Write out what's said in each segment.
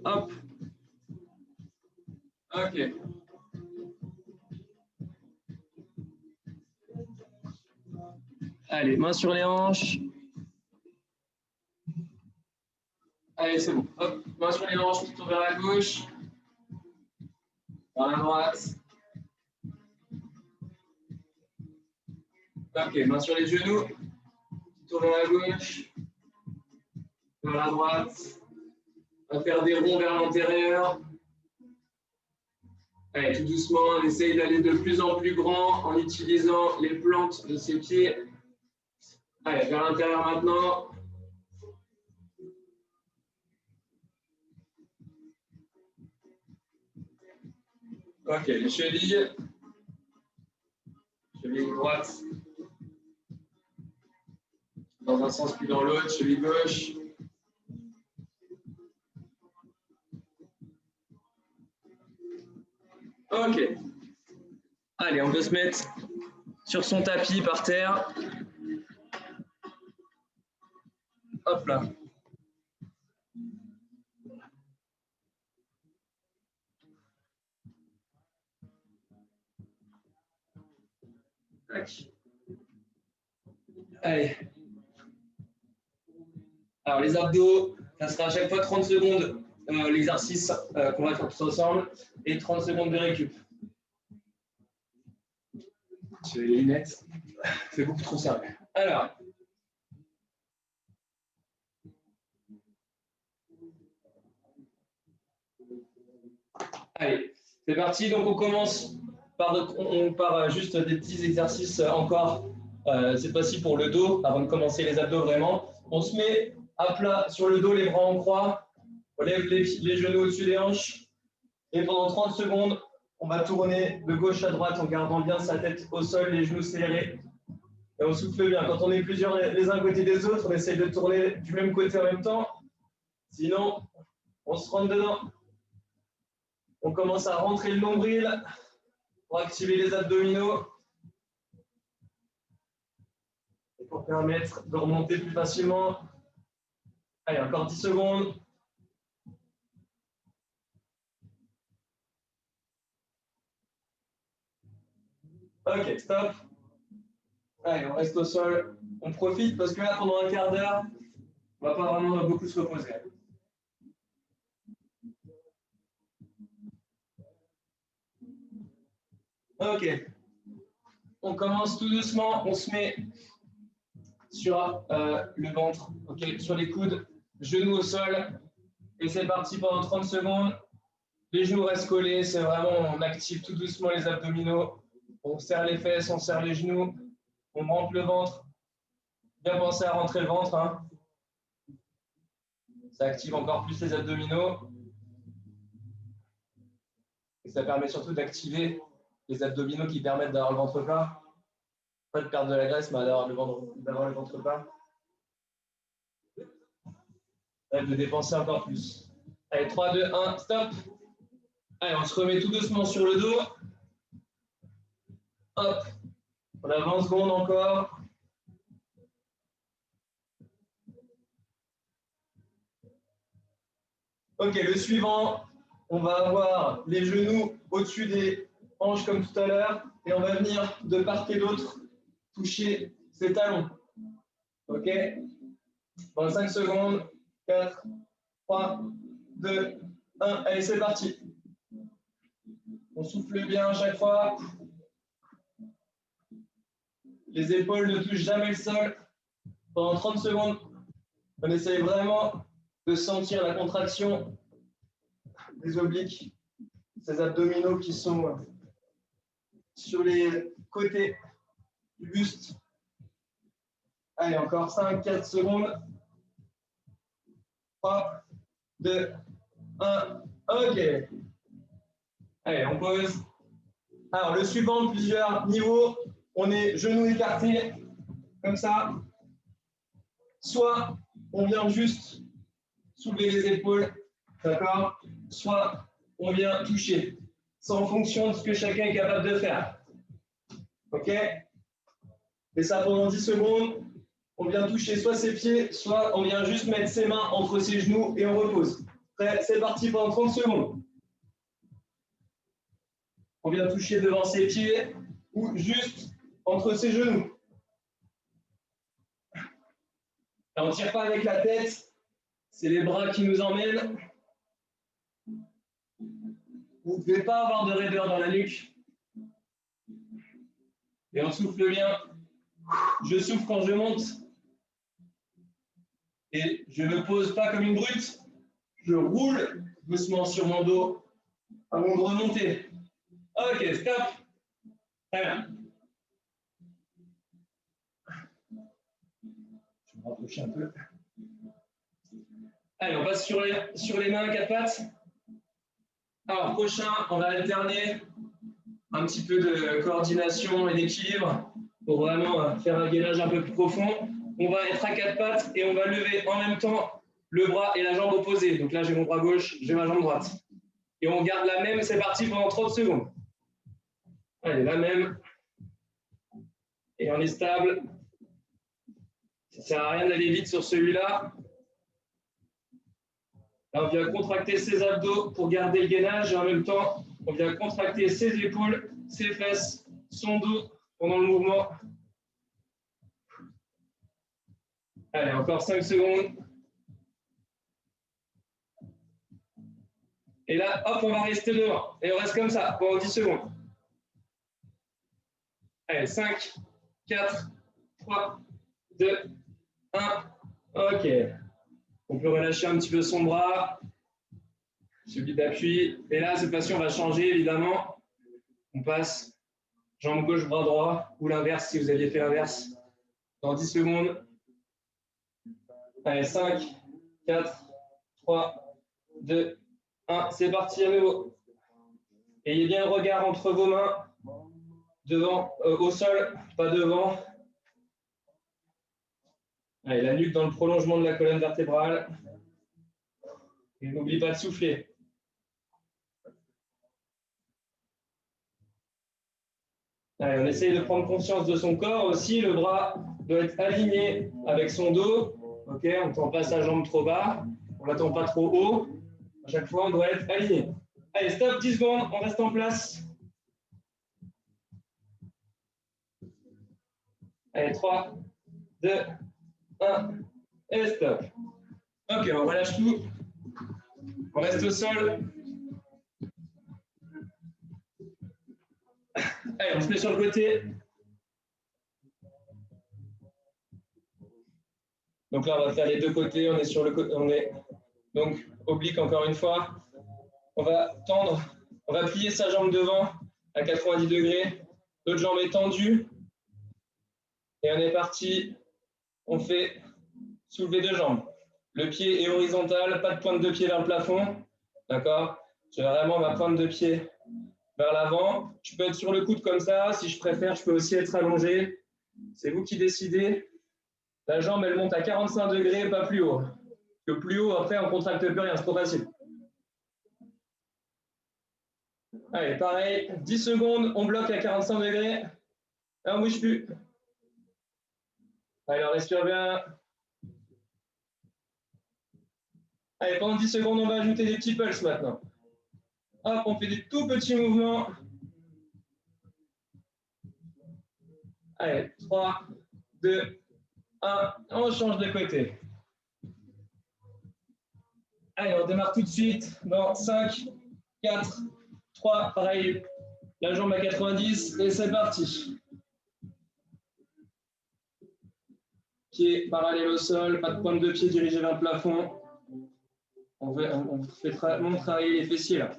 Hop. Ok. Allez, main sur les hanches. Allez, c'est bon. Hop, main sur les hanches, tu tournes vers la gauche. Vers la droite. Ok, main sur les genoux. Tu tournes vers la gauche. Vers la droite. On va faire des ronds vers l'intérieur. Allez, tout doucement, on essaye d'aller de plus en plus grand en utilisant les plantes de ses pieds. Allez, vers l'intérieur maintenant. Ok, les chevilles. Cheville droite. Dans un sens puis dans l'autre, cheville gauche. Ok. Allez, on peut se mettre sur son tapis par terre. Hop là. Tac. Allez. Alors, les abdos, ça sera à chaque fois 30 secondes l'exercice qu'on va faire tous ensemble et 30 secondes de récup. J'ai les lunettes, c'est beaucoup trop sérieux. Alors, allez, c'est parti. Donc, on commence on part juste des petits exercices encore, cette fois-ci pour le dos, avant de commencer les abdos vraiment. On se met à plat sur le dos, les bras en croix. On lève les genoux au-dessus des hanches. Et pendant 30 secondes, on va tourner de gauche à droite en gardant bien sa tête au sol, les genoux serrés. Et on souffle bien. Quand on est plusieurs les uns à côté des autres, on essaye de tourner du même côté en même temps. Sinon, on se rentre dedans. On commence à rentrer le nombril pour activer les abdominaux. Et pour permettre de remonter plus facilement. Allez, encore 10 secondes. Ok, stop. Allez, on reste au sol. On profite parce que là, pendant un quart d'heure, on ne va pas vraiment beaucoup se reposer. Ok. On commence tout doucement. On se met sur le ventre, okay, sur les coudes, genoux au sol. Et c'est parti pendant 30 secondes. Les genoux restent collés. C'est vraiment, on active tout doucement les abdominaux. On serre les fesses, on serre les genoux. On rentre le ventre. Bien penser à rentrer le ventre. Hein. Ça active encore plus les abdominaux. Et ça permet surtout d'activer les abdominaux qui permettent d'avoir le ventre plat. Pas de perdre de la graisse, mais d'avoir le ventre plat. Et de dépenser encore plus. Allez, 3, 2, 1, stop. Allez, on se remet tout doucement sur le dos. Hop. On a 20 secondes encore. Ok, le suivant, on va avoir les genoux au-dessus des hanches comme tout à l'heure et on va venir de part et d'autre toucher ses talons. Ok, 25 secondes, 4, 3, 2, 1, allez c'est parti. On souffle bien à chaque fois. Les épaules ne touchent jamais le sol. Pendant 30 secondes, on essaye vraiment de sentir la contraction des obliques, ces abdominaux qui sont sur les côtés du buste. Allez, encore 5, 4 secondes. 3, 2, 1. OK. Allez, on pose. Alors, le suivant, plusieurs niveaux. On est genoux écartés, comme ça. Soit on vient juste soulever les épaules, d'accord? Soit on vient toucher. C'est en fonction de ce que chacun est capable de faire. OK? Et ça pendant 10 secondes. On vient toucher soit ses pieds, soit on vient juste mettre ses mains entre ses genoux et on repose. Prêt, c'est parti pendant 30 secondes. On vient toucher devant ses pieds ou juste entre ses genoux. Et on ne tire pas avec la tête, c'est les bras qui nous emmènent. Vous ne devez pas avoir de raideur dans la nuque. Et on souffle bien. Je souffle quand je monte. Et je ne pose pas comme une brute. Je roule doucement sur mon dos avant de remonter. Ok, stop. Très bien. Je vais me rapprocher un peu. Allez, on passe sur les mains à quatre pattes. Alors, prochain, on va alterner un petit peu de coordination et d'équilibre pour vraiment faire un gainage un peu plus profond. On va être à quatre pattes et on va lever en même temps le bras et la jambe opposée. Donc là, j'ai mon bras gauche, j'ai ma jambe droite. Et on garde la même, c'est parti pendant 30 secondes. Allez, la même. Et on est stable. Ça ne sert à rien d'aller vite sur celui-là. Là, on vient contracter ses abdos pour garder le gainage et en même temps, on vient contracter ses épaules, ses fesses, son dos pendant le mouvement. Allez, encore 5 secondes. Et là, hop, on va rester devant. Et on reste comme ça pendant 10 secondes. Allez, 5, 4, 3, 2, 1. OK. On peut relâcher un petit peu son bras, celui d'appui. Et là, cette fois-ci, on va changer, évidemment. On passe jambe gauche, bras droit, ou l'inverse, si vous aviez fait l'inverse. Dans 10 secondes. Allez, 5, 4, 3, 2, 1. C'est parti à nouveau. Ayez bien le regard entre vos mains, devant, au sol, pas devant. Allez, la nuque dans le prolongement de la colonne vertébrale. Et n'oublie pas de souffler. Allez, on essaye de prendre conscience de son corps aussi. Le bras doit être aligné avec son dos. Ok, on ne tend pas sa jambe trop bas. On ne la tend pas trop haut. À chaque fois, on doit être aligné. Allez, stop, 10 secondes. On reste en place. Allez, 3, 2, 1. Et stop. Ok, on relâche tout. On reste au sol. Allez, on se met sur le côté. Donc là, on va faire les deux côtés. On est sur le côté. On est donc oblique encore une fois. On va tendre. On va plier sa jambe devant à 90 degrés. L'autre jambe est tendue. Et on est parti. On fait soulever deux jambes. Le pied est horizontal, pas de pointe de pied vers le plafond. D'accord? J'ai vraiment ma pointe de pied vers l'avant. Je peux être sur le coude comme ça. Si je préfère, je peux aussi être allongé. C'est vous qui décidez. La jambe, elle monte à 45 degrés, pas plus haut. Parce que plus haut, après, on ne contracte plus rien. C'est trop facile. Allez, pareil. 10 secondes, on bloque à 45 degrés. Et on ne bouge plus. Allez, on respire bien. Allez, pendant 10 secondes, on va ajouter des petits pulses maintenant. Hop, on fait des tout petits mouvements. Allez, 3, 2, 1. On change de côté. Allez, on démarre tout de suite dans 5, 4, 3. Pareil, la jambe à 90 et c'est parti. Pied parallèle au sol, pas de pointe de pied dirigée vers le plafond. On fait travailler les fessiers là.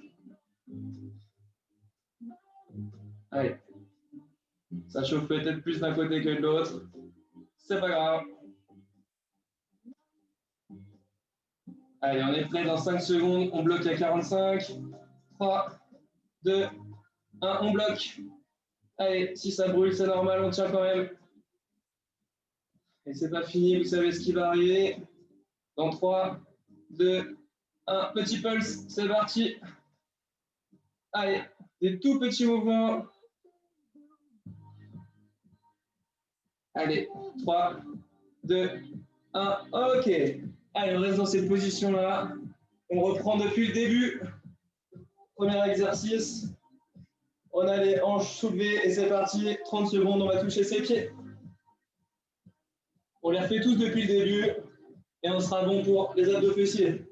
Allez. Ça chauffe peut-être plus d'un côté que de l'autre. C'est pas grave. Allez, on est prêt dans 5 secondes. On bloque à 45. 3, 2, 1. On bloque. Allez, si ça brûle, c'est normal, on tient quand même. Et c'est pas fini, vous savez ce qui va arriver. Dans 3, 2, 1. Petit pulse, c'est parti. Allez, des tout petits mouvements. Allez, 3, 2, 1. OK. Allez, on reste dans cette position-là. On reprend depuis le début. Premier exercice. On a les hanches soulevées et c'est parti. 30 secondes, on va toucher ses pieds. On les refait tous depuis le début et on sera bon pour les abdos fessiers.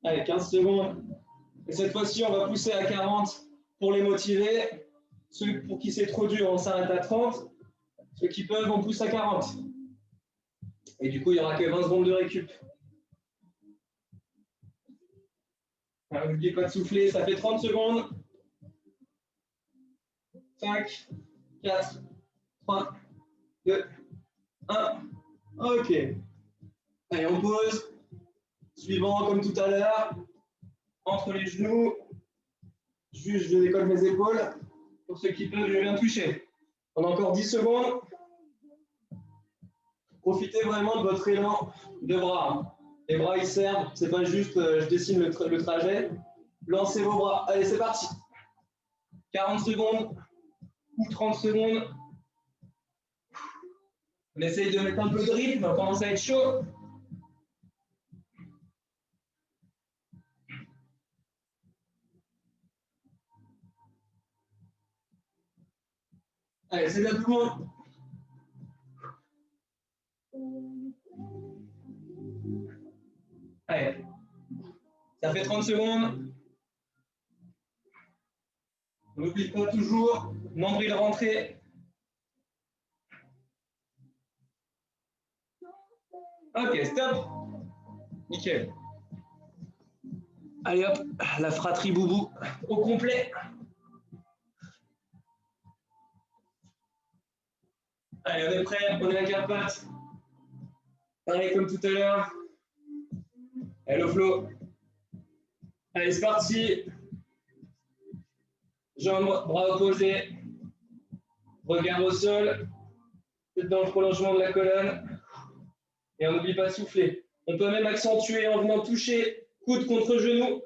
Allez, 15 secondes. Et cette fois-ci, on va pousser à 40 pour les motiver. Ceux pour qui c'est trop dur, on s'arrête à 30. Ceux qui peuvent, on pousse à 40. Et du coup, il n'y aura que 20 secondes de récup. N'oubliez pas de souffler, ça fait 30 secondes. 5, 4, 3, 2, 1. OK. Allez, on pose. Suivant, comme tout à l'heure. Entre les genoux. Juste, je décolle mes épaules. Pour ceux qui peuvent, je viens toucher. On a encore 10 secondes. Profitez vraiment de votre élan de bras. Les bras, ils servent. C'est pas juste, je dessine le trajet. Lancez vos bras. Allez, c'est parti. 40 secondes ou 30 secondes. On essaye de mettre un peu de rythme. On commence à être chaud. Allez, c'est bien tout le monde. Allez, ça fait 30 secondes. N'oublie pas toujours, nombril rentré. Ok, stop. Nickel. Allez hop, la fratrie boubou au complet. Allez, on est prêt, on est à quatre pattes. Pareil comme tout à l'heure. Hello Flo. Allez, c'est parti. Jambes, bras opposés. Regard au sol. Tête dans le prolongement de la colonne. Et on n'oublie pas de souffler. On peut même accentuer en venant toucher coude contre genou.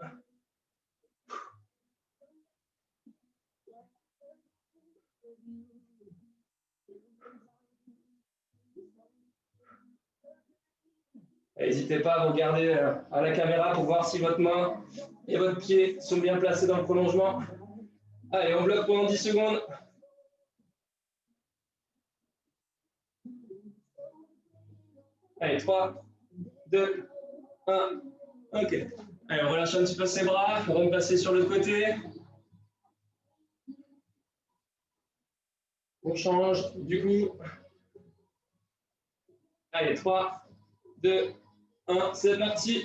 N'hésitez pas à regarder à la caméra pour voir si votre main et votre pied sont bien placés dans le prolongement. Allez, on bloque pendant 10 secondes. Allez, 3, 2, 1. OK. Allez, on relâche un petit peu ses bras. On va passer sur l'autre côté. On change du coup. Allez, 3, 2, 1. C'est parti.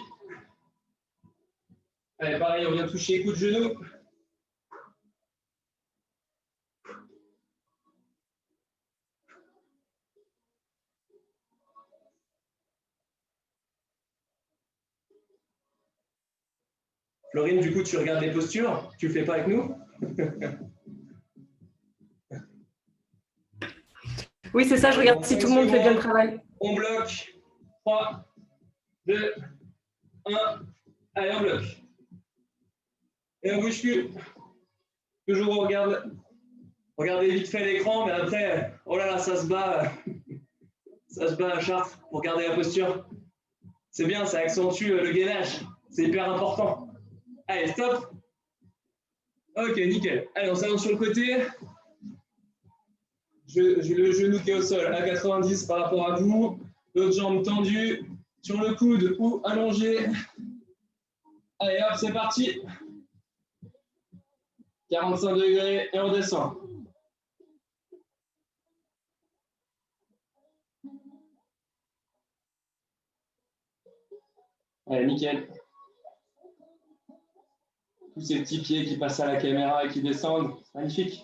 Allez, pareil, on vient toucher coude genou. Florine, du coup, tu regardes les postures. Tu ne le fais pas avec nous? Oui, c'est ça, je regarde si tout le monde fait bien le travail. On bloque. 3, 2, 1. Allez, on bloque. Et on ne bouge plus. Toujours regardez vite fait l'écran, mais après, oh là là, ça se bat à Chartres pour garder la posture. C'est bien, ça accentue le gainage. C'est hyper important. Allez, stop. Ok, nickel. Allez, on s'allonge sur le côté. Le genou qui est au sol à 90 par rapport à vous. L'autre jambe tendue sur le coude ou allongée. Allez, hop, c'est parti. 45 degrés et on descend. Allez, nickel. Tous ces petits pieds qui passent à la caméra et qui descendent. Magnifique.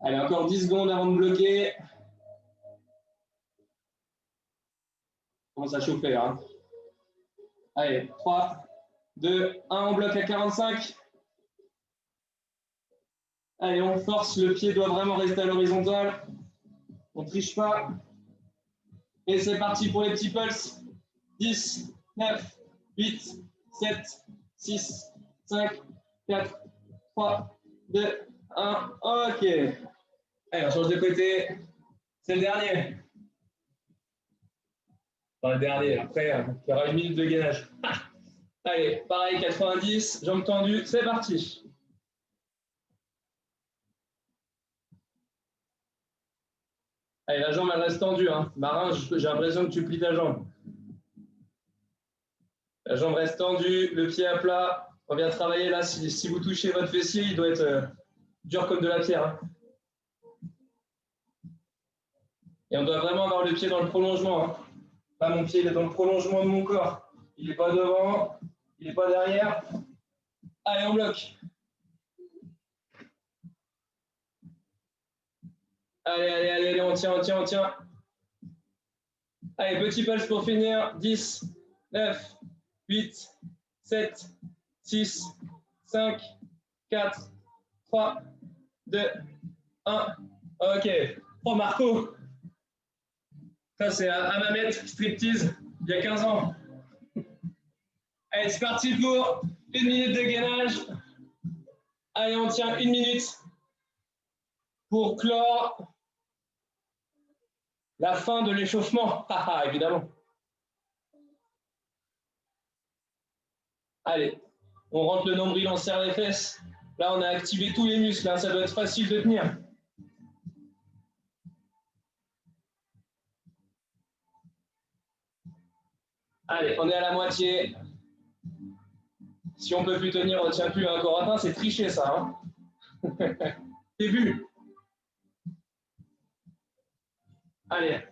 Allez, encore 10 secondes avant de bloquer. On commence à chauffer. Hein. Allez, 3, 2, 1, on bloque à 45. Allez, on force, le pied doit vraiment rester à l'horizontale. On ne triche pas. Et c'est parti pour les petits pulses. 10, 9, 8, 7, 6, 5, 4, 3, 2, 1. OK. Allez, on change de côté. C'est le dernier. Enfin, le dernier. Après, il y aura 1 minute de gainage. Ah, allez, pareil, 90, jambes tendues, c'est parti. Allez, la jambe, elle reste tendue. Hein. Marin, j'ai l'impression que tu plies ta jambe. La jambe reste tendue, le pied à plat. On vient travailler là. Si vous touchez votre fessier, il doit être dur comme de la pierre. Hein. Et on doit vraiment avoir le pied dans le prolongement. Hein. Là, mon pied, il est dans le prolongement de mon corps. Il n'est pas devant, il n'est pas derrière. Allez, on bloque. Allez, on tient. Allez, petit pulse pour finir. 10, 9, 8, 7, 6, 5, 4, 3, 2, 1. Ok. Oh, Marco. Ça, c'est à Mamet, striptease, il y a 15 ans. Allez, c'est parti pour 1 minute de gainage. Allez, on tient 1 minute pour clore la fin de l'échauffement. Évidemment. Allez, on rentre le nombril, on serre les fesses. Là, on a activé tous les muscles. Hein, ça doit être facile de tenir. Allez, on est à la moitié. Si on ne peut plus tenir, on ne tient plus. Hein. Corentin, c'est triché ça. Hein. C'est vu. Allez,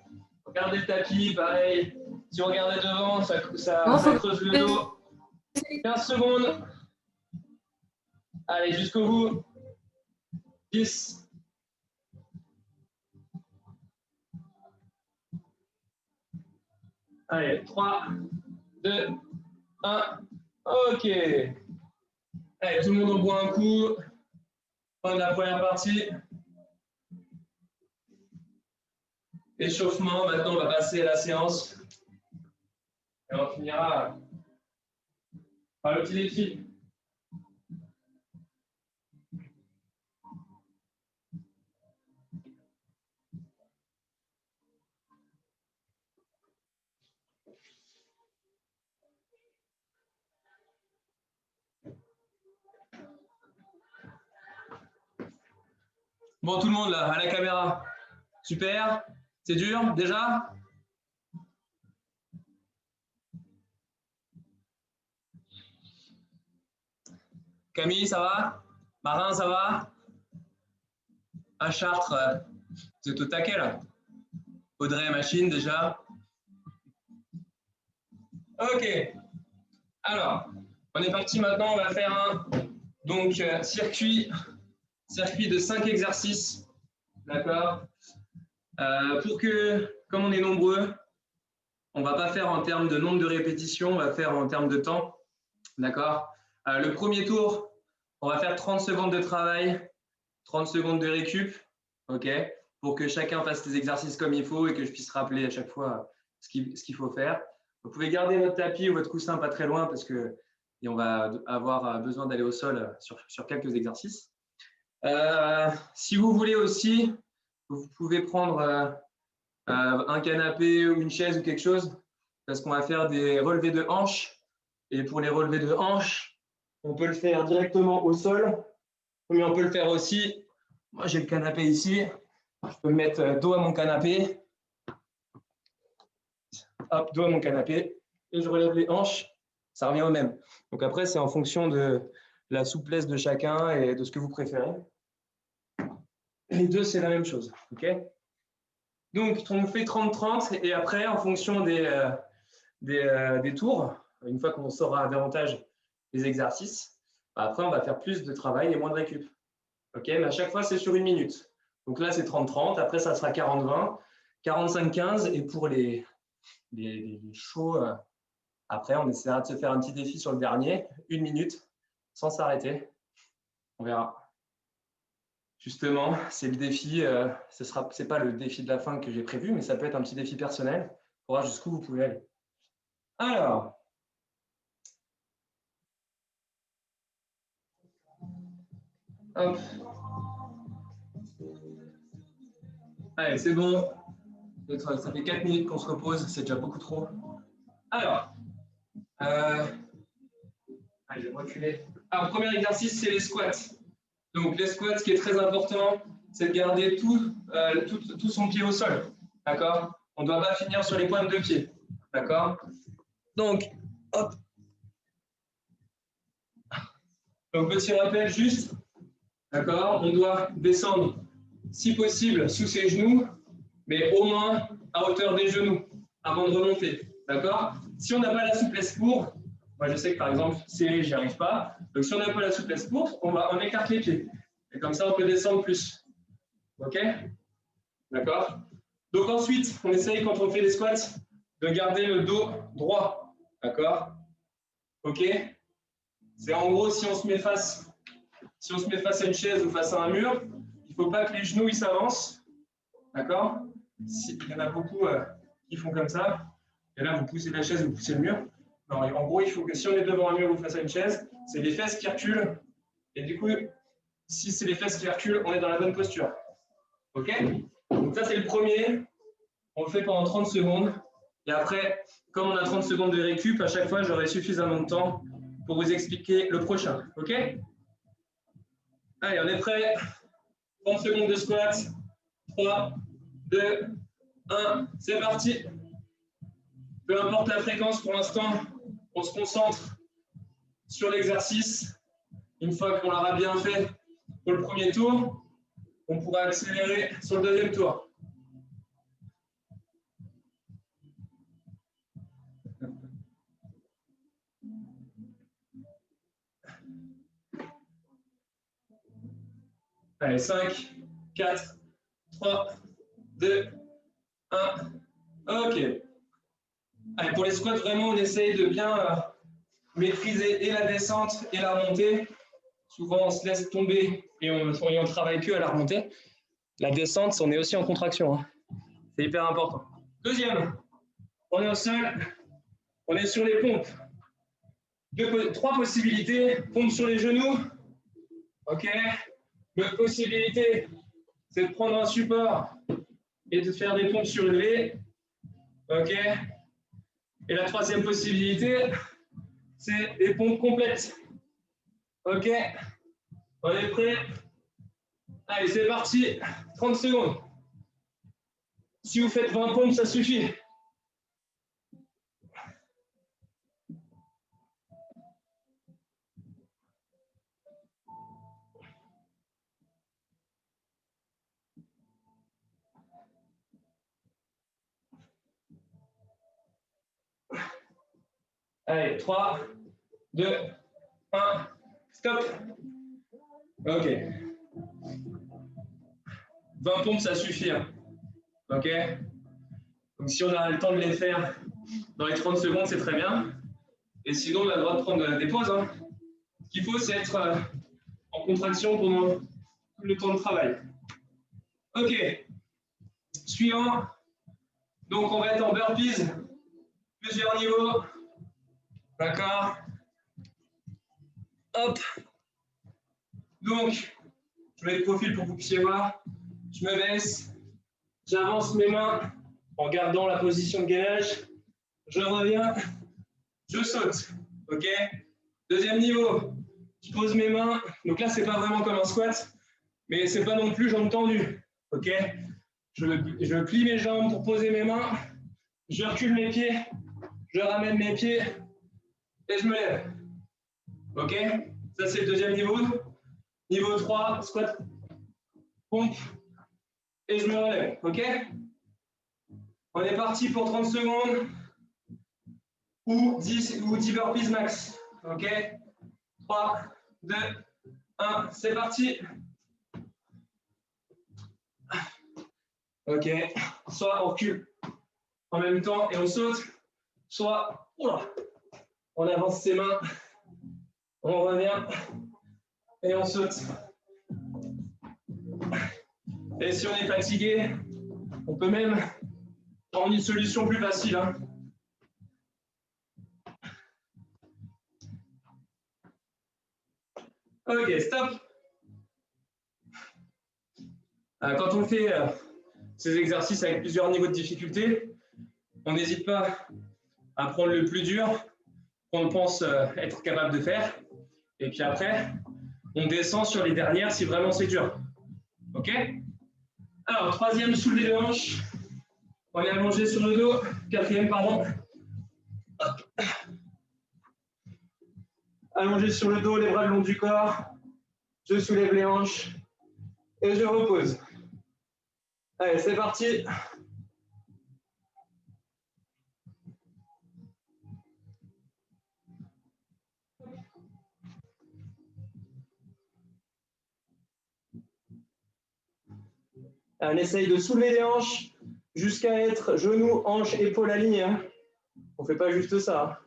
regardez le tapis, pareil. Si on regardait devant, ça creuse le dos. 15 secondes. Allez, jusqu'au bout. 10. Allez, 3, 2, 1. Ok. Allez, tout le monde en boit un coup. Fin de la première partie. Échauffement. Maintenant, on va passer à la séance. Et on finira par le petit défi. Bon, tout le monde là, à la caméra. Super. C'est dur déjà? Camille, ça va? Marin, ça va? À Chartres, vous êtes au taquet là? Audrey, machine déjà? Ok. Alors, on est parti maintenant, on va faire un circuit de 5 exercices. D'accord? Pour que, comme on est nombreux, on ne va pas faire en termes de nombre de répétitions, on va faire en termes de temps. D'accord? Le premier tour, on va faire 30 secondes de travail, 30 secondes de récup, ok, pour que chacun fasse les exercices comme il faut et que je puisse rappeler à chaque fois ce qu'il faut faire. Vous pouvez garder votre tapis ou votre coussin pas très loin parce que et on va avoir besoin d'aller au sol sur quelques exercices. Si vous voulez aussi, vous pouvez prendre un canapé ou une chaise ou quelque chose parce qu'on va faire des relevés de hanches. Et pour les relevés de hanches, on peut le faire directement au sol, mais on peut le faire aussi. Moi, j'ai le canapé ici. Je peux me mettre dos à mon canapé. Hop, dos à mon canapé. Et je relève les hanches. Ça revient au même. Donc après, c'est en fonction de la souplesse de chacun et de ce que vous préférez. Les deux, c'est la même chose. OK? Donc, on fait 30-30 et après, en fonction des tours, une fois qu'on saura davantage les exercices, après, on va faire plus de travail et moins de récup. OK? Mais à chaque fois, c'est sur 1 minute. Donc là, c'est 30-30. Après, ça sera 40-20, 45-15. Et pour les chauds, après, on essaiera de se faire un petit défi sur le dernier, 1 minute, sans s'arrêter. On verra. Justement, c'est le défi. C'est pas le défi de la fin que j'ai prévu, mais ça peut être un petit défi personnel pour voir jusqu'où vous pouvez aller. Alors, hop. Allez, c'est bon. Ça fait 4 minutes qu'on se repose, c'est déjà beaucoup trop. Alors, allez, je vais reculer. Alors, premier exercice, c'est les squats. Donc, les squats, ce qui est très important, c'est de garder tout son pied au sol. D'accord? On ne doit pas finir sur les pointes de pied. D'accord? Donc, hop. Donc, petit rappel juste. D'accord? On doit descendre, si possible, sous ses genoux, mais au moins à hauteur des genoux, avant de remonter. D'accord? Si on n'a pas la souplesse pour, moi je sais que par exemple, serré, j'y arrive pas. Donc, si on n'a pas la souplesse pour, on écarte les pieds. Et comme ça, on peut descendre plus. OK? D'accord? Donc ensuite, on essaye quand on fait les squats de garder le dos droit. D'accord? OK? C'est en gros si on se met face à une chaise ou face à un mur, il ne faut pas que les genoux s'avancent. D'accord? Il y en a beaucoup qui font comme ça. Et là, vous poussez la chaise, vous poussez le mur. Non, en gros, il faut que si on est devant un mur ou face à une chaise, c'est les fesses qui reculent. Et du coup, si c'est les fesses qui reculent, on est dans la bonne posture. OK? Donc ça, c'est le premier. On le fait pendant 30 secondes. Et après, comme on a 30 secondes de récup, à chaque fois, j'aurai suffisamment de temps pour vous expliquer le prochain. OK? Allez, on est prêt. 30 secondes de squat. 3, 2, 1. C'est parti. Peu importe la fréquence pour l'instant, on se concentre sur l'exercice. Une fois qu'on l'aura bien fait pour le premier tour, on pourra accélérer sur le deuxième tour. Allez, 5, 4, 3, 2, 1. OK. Allez, pour les squats, vraiment, on essaye de bien maîtriser et la descente et la remontée. Souvent, on se laisse tomber et on travaille que à la remontée. La descente, on est aussi en contraction. Hein. C'est hyper important. Deuxième, on est au sol, on est sur les pompes. Trois possibilités. Pompe sur les genoux. OK. L'autre possibilité, c'est de prendre un support et de faire des pompes surélevées. OK. Et la troisième possibilité, c'est des pompes complètes. OK. On est prêt? Allez, c'est parti. 30 secondes. Si vous faites 20 pompes, ça suffit. Allez, 3, 2, 1, stop. OK. 20 pompes, ça suffit. Hein. OK. Donc, si on a le temps de les faire dans les 30 secondes, c'est très bien. Et sinon, on a le droit de prendre des pauses. Hein. Ce qu'il faut, c'est être en contraction pendant tout le temps de travail. OK. Suivant. Donc, on va être en burpees. Plusieurs niveaux. D'accord. Hop. Donc, je mets le profil pour que vous puissiez voir. Je me baisse. J'avance mes mains en gardant la position de gainage. Je reviens. Je saute. OK. Deuxième niveau. Je pose mes mains. Donc là, c'est pas vraiment comme un squat, mais c'est pas non plus jambes tendues. OK. Je plie mes jambes pour poser mes mains. Je recule mes pieds. Je ramène mes pieds et je me lève. OK. Ça, c'est le deuxième niveau. Niveau 3, squat, pompe, et je me relève. OK. On est parti pour 30 secondes ou 10 burpees max. OK. 3, 2, 1, c'est parti. OK. Soit on recule en même temps et on saute, soit on avance ses mains, on revient et on saute. Et si on est fatigué, on peut même prendre une solution plus facile. Hein. OK, stop. Quand on fait ces exercices avec plusieurs niveaux de difficulté. On n'hésite pas à prendre le plus dur qu'on pense être capable de faire. Et puis après, on descend sur les dernières si vraiment c'est dur. OK? Alors, troisième, soulevé de hanche. On est allongé sur le dos. Quatrième, pardon. Hop. Allongé sur le dos, les bras le long du corps. Je soulève les hanches et je repose. Allez, c'est parti. On essaye de soulever les hanches jusqu'à être genoux, hanches, épaules alignées. On ne fait pas juste ça.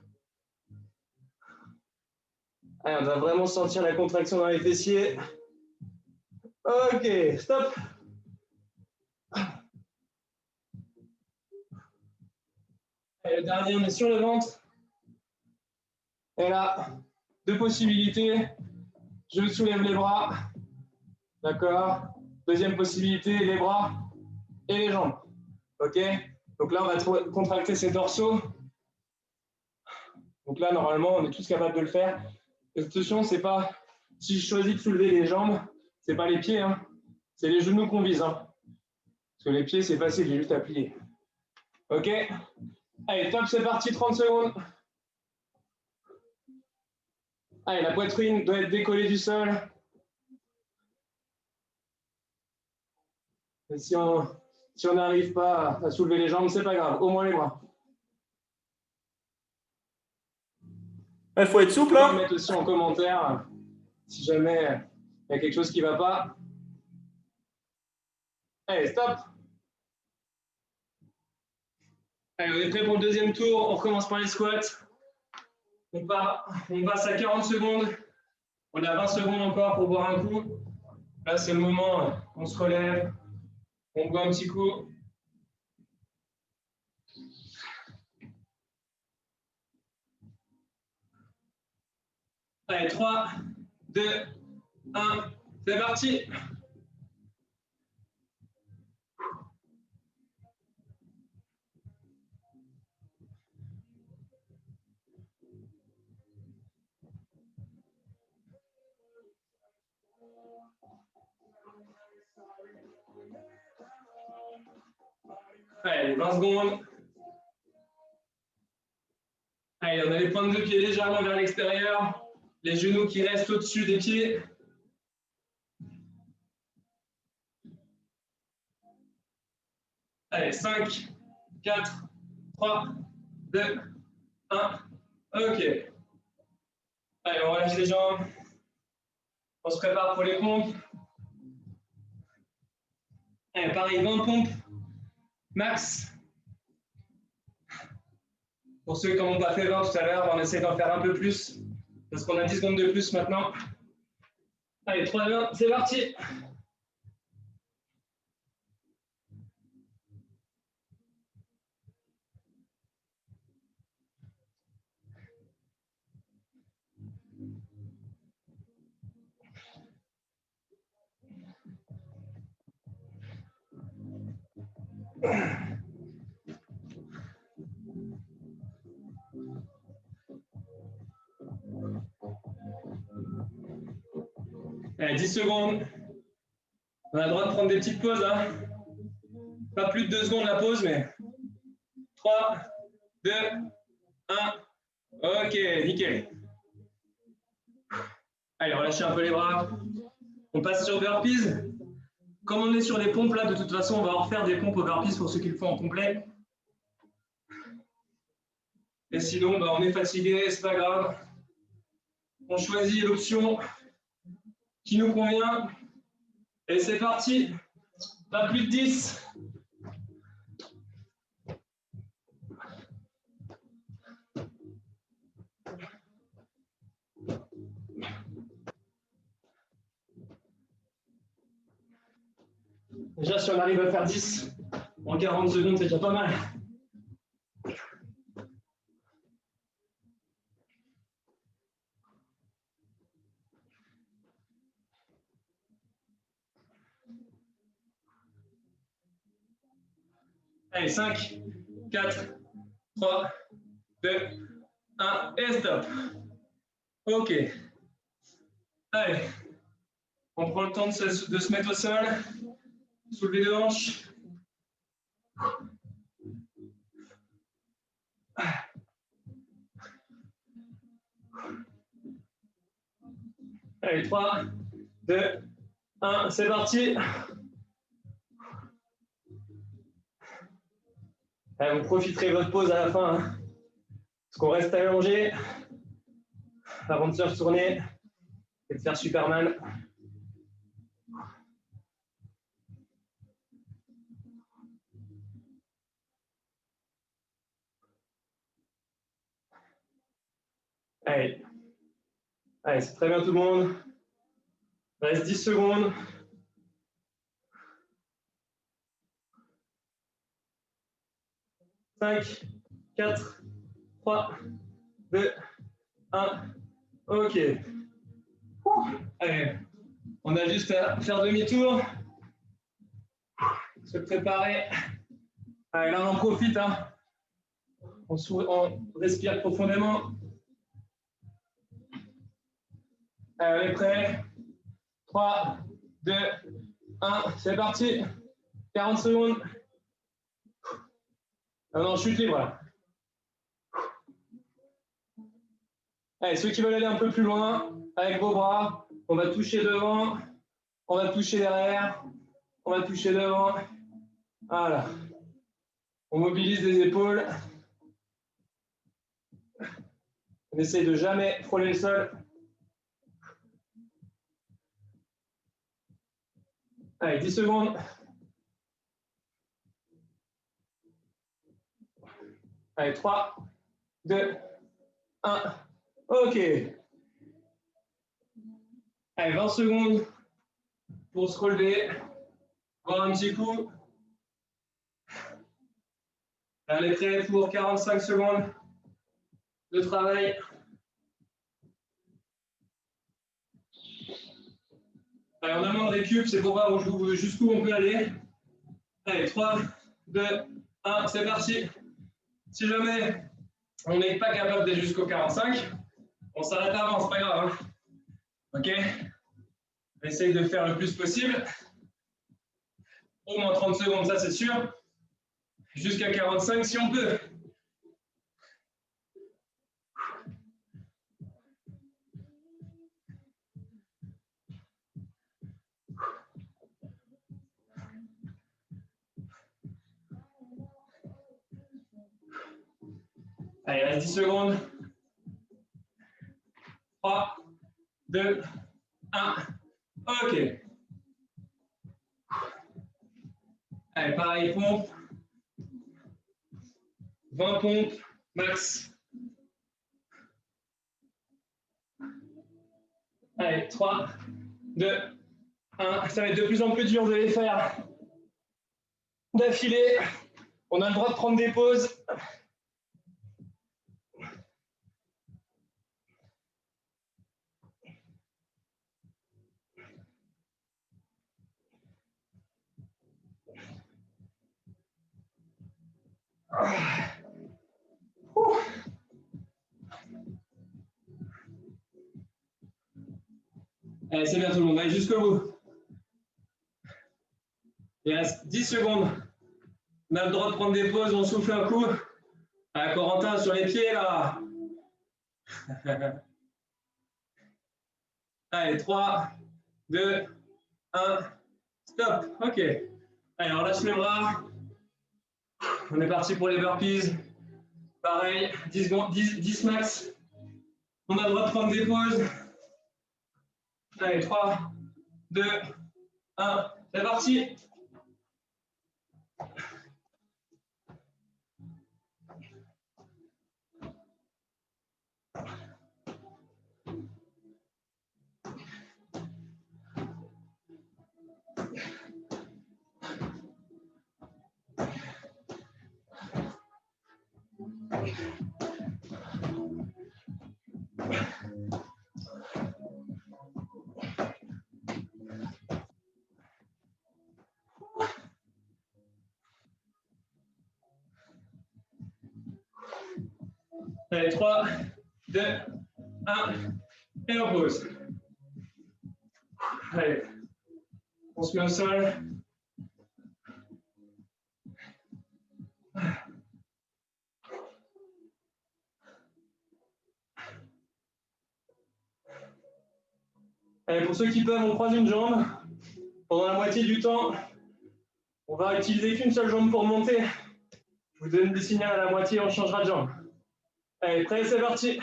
Allez, on doit vraiment sentir la contraction dans les fessiers. Ok, stop. Et le dernier, on est sur le ventre. Et là, deux possibilités. Je soulève les bras. D'accord. Deuxième possibilité, les bras et les jambes. OK? Donc là, on va contracter ces dorsaux. Donc là, normalement, on est tous capables de le faire. Attention, c'est pas si je choisis de soulever les jambes, c'est pas les pieds, hein. C'est les genoux qu'on vise. Hein. Parce que les pieds, c'est facile, j'ai juste à plier. OK? Allez, top, c'est parti, 30 secondes. Allez, la poitrine doit être décollée du sol. Et si on n'arrive pas à soulever les jambes, c'est pas grave, au moins les bras. Il faut être souple. Hein. Mettre aussi en commentaire si jamais il y a quelque chose qui ne va pas. Allez, stop. Allez, on est prêt pour le deuxième tour. On recommence par les squats. On passe à 40 secondes. On a 20 secondes encore pour boire un coup. Là, c'est le moment. On se relève. On boit un petit coup. Allez, 3, 2, 1. C'est parti. Allez, 20 secondes. Allez, on a les pointes de pied légèrement vers l'extérieur. Les genoux qui restent au-dessus des pieds. Allez, 5, 4, 3, 2, 1. OK. Allez, on relâche les jambes. On se prépare pour les pompes. Allez, pareil, 20 pompes. Max. Pour ceux qui n'en ont pas fait 20 tout à l'heure, on essaie d'en faire un peu plus. Parce qu'on a 10 secondes de plus maintenant. Allez, 3, 2, 1, c'est parti. Allez, 10 secondes. On a le droit de prendre des petites pauses. Hein. Pas plus de 2 secondes la pause, mais 3, 2, 1. OK, nickel. Allez, relâchez un peu les bras. On passe sur burpees. Comme on est sur les pompes, là, de toute façon, on va en refaire des pompes au burpees pour ceux qui le font en complet. Et sinon, bah, on est fatigué, c'est pas grave. On choisit l'option qui nous convient. Et c'est parti. Pas plus de 10. Déjà, si on arrive à faire 10 en 40 secondes, c'est déjà pas mal. Allez, 5, 4, 3, 2, 1 et stop. Ok. Allez, on prend le temps de se mettre au sol, soulever les hanches. Allez, 3, 2, 1, c'est parti. Allez, vous profiterez de votre pause à la fin, hein, parce qu'on reste allongé avant de se retourner et de faire Superman. Allez, allez, c'est très bien tout le monde. Il reste 10 secondes. Cinq, 4, 3, 2, 1. Ok. Allez, on a juste à faire demi-tour, se préparer. Allez, là, on en profite. Hein. On respire profondément. Allez, prêt. 3, 2, 1. C'est parti. 40 secondes. Non, chute libre. Là. Allez, ceux qui veulent aller un peu plus loin, avec vos bras, on va toucher devant, on va toucher derrière, on va toucher devant. Voilà. On mobilise les épaules. On essaye de jamais frôler le sol. Allez, 10 secondes. Allez, 3, 2, 1. OK. Allez, 20 secondes pour se relever. Voir un petit coup. Allez, prêt pour 45 secondes de travail. Allez, on a moins de récup, c'est pour voir jusqu'où on peut aller. Allez, 3, 2, 1, c'est parti. Si jamais on n'est pas capable d'aller jusqu'au 45, on s'arrête avant, c'est pas grave. Hein. OK? On essaye de faire le plus possible. Au moins 30 secondes, ça c'est sûr. Jusqu'à 45 si on peut. Allez, il reste 10 secondes. 3, 2, 1. OK. Allez, pareil, pompe. 20 pompes, max. Allez, 3, 2, 1. Ça va être de plus en plus dur de les faire d'affilée. On a le droit de prendre des pauses. Allez, c'est bien tout le monde. Allez, jusqu'au bout. Il reste 10 secondes. On a le droit de prendre des pauses, on souffle un coup. Allez, Corentin, sur les pieds, là. Allez, 3, 2, 1. Stop. OK. Allez, on relâche les bras. On est parti pour les burpees. Pareil, 10 secondes, 10 max. On a le droit de prendre des pauses. Allez, 3, 2, 1. C'est parti. Allez, 3, 2, 1, et on pose. Allez, on se met au sol. Allez, pour ceux qui peuvent, on croise une jambe. Pendant la moitié du temps, on va utiliser qu'une seule jambe pour monter. Je vous donne des signaux à la moitié, on changera de jambe. Allez, prêt, c'est parti.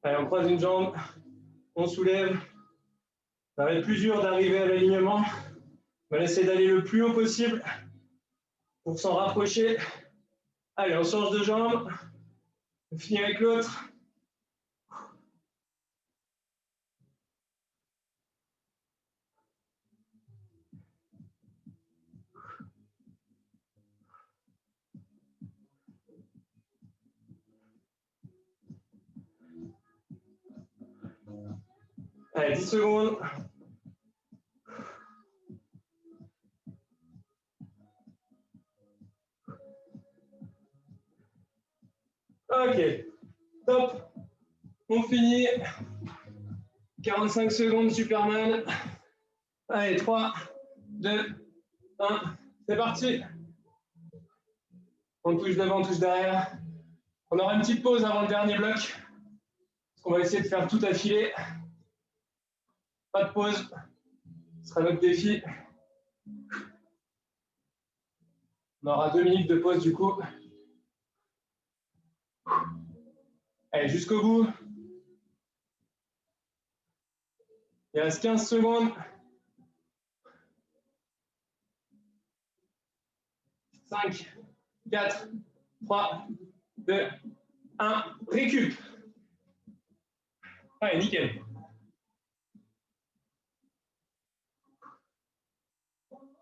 Allez, on croise une jambe, on soulève. Ça va être plus dur d'arriver à l'alignement. On va essayer d'aller le plus haut possible pour s'en rapprocher. Allez, on change de jambe. On finit avec l'autre. Allez, 10 secondes. Ok, top. On finit. 45 secondes, Superman. Allez, 3, 2, 1. C'est parti. On touche devant, on touche derrière. On aura une petite pause avant le dernier bloc. Parce qu'on va essayer de faire tout affilé. Pas de pause. Ce sera notre défi. On aura 2 minutes de pause du coup. Allez, jusqu'au bout. Il reste 15 secondes. 5, 4, 3, 2, 1. Récup. Allez, nickel.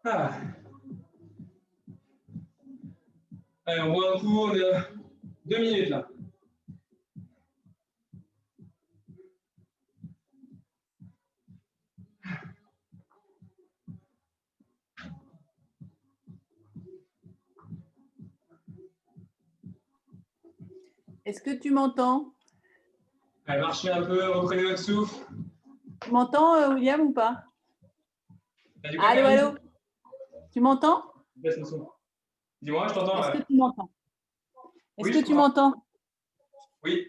Ah. Allez, on voit un coup, on a 2 minutes là. Est-ce que tu m'entends? Allez, marchez un peu, reprenez votre souffle. Tu m'entends, William, ou pas? Quoi, allô, Karine? allô? Tu m'entends? Baisse le son. Dis-moi, je t'entends. Est-ce que tu m'entends? Est-ce Oui, que je tu t'entends. m'entends? Oui.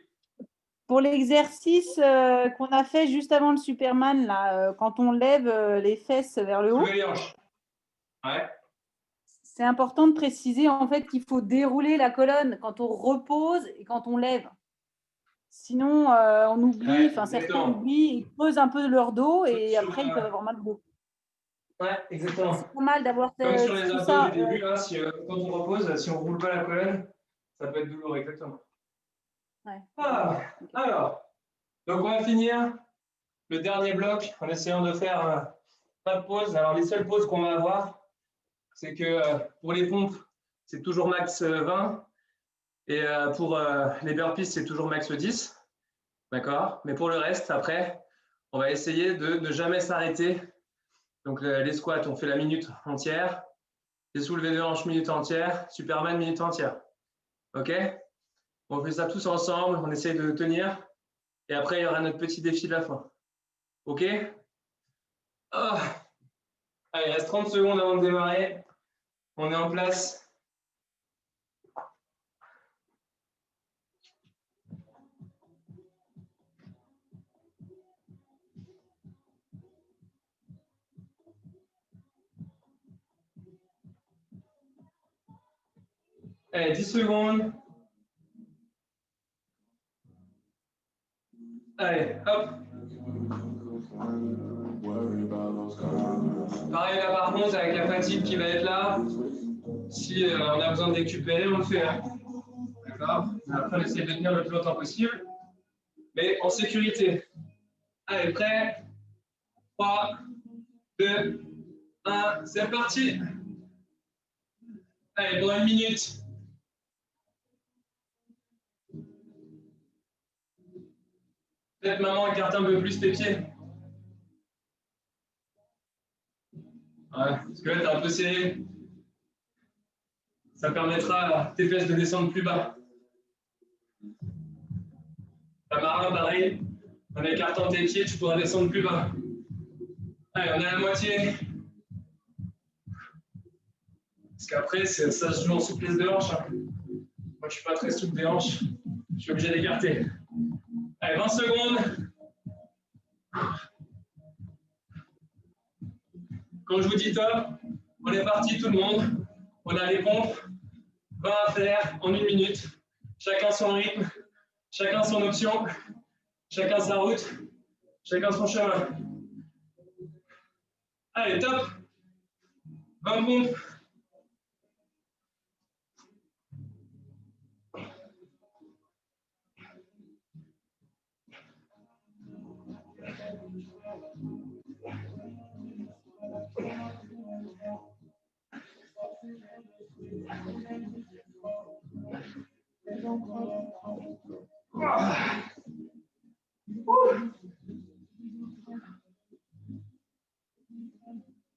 Pour l'exercice qu'on a fait juste avant le Superman, là, quand on lève les fesses vers le haut, Soulevez les hanches. Ouais. c'est important de préciser en fait qu'il faut dérouler la colonne quand on repose et quand on lève. Sinon, on oublie, Ouais, enfin certains exactement. oublient, ils creusent un peu leur dos et Sur, après ils peuvent avoir mal au dos. Ouais, exactement. C'est pas mal d'avoir Comme sur les tout abdos ça. du début, là, si, quand on repose, si on ne roule pas la colonne, ça peut être douloureux, exactement. Ouais. Ah, alors, donc on va finir le dernier bloc en essayant de faire pas de pause. Alors, les seules pauses qu'on va avoir, c'est que pour les pompes, c'est toujours max 20. Et pour les burpees, c'est toujours max 10. D'accord? Mais pour le reste, après, on va essayer de ne jamais s'arrêter. Donc, les squats, on fait la minute entière. Les soulevés de hanches, minute entière. Superman, minute entière. OK? On fait ça tous ensemble. On essaye de tenir. Et après, il y aura notre petit défi de la fin. OK? Oh. Allez, il reste 30 secondes avant de démarrer. On est en place. Allez, 10 secondes. Allez, hop. Pareil là par contre, avec la fatigue qui va être là, si on a besoin de récupérer, on le fait. Hein. D'accord? Après, on essaie de tenir le plus longtemps possible, mais en sécurité. Allez, prêt? 3, 2, 1, c'est parti! Allez, pendant une minute. Peut-être maman, écarte un peu plus tes pieds. Ouais, parce que là, tu es un peu serré. Ça permettra à tes fesses de descendre plus bas. La marin, pareil. En écartant tes pieds, tu pourras descendre plus bas. Allez, on est à la moitié. Parce qu'après, ça se joue en souplesse de hanche. Hein. Moi, je ne suis pas très souple des hanches. Je suis obligé d'écarter. Allez, 20 secondes. Quand je vous dis top, on est parti tout le monde. On a les pompes. 20 à faire en 1 minute. Chacun son rythme. Chacun son option. Chacun sa route. Chacun son chemin. Allez, top. 20 pompes.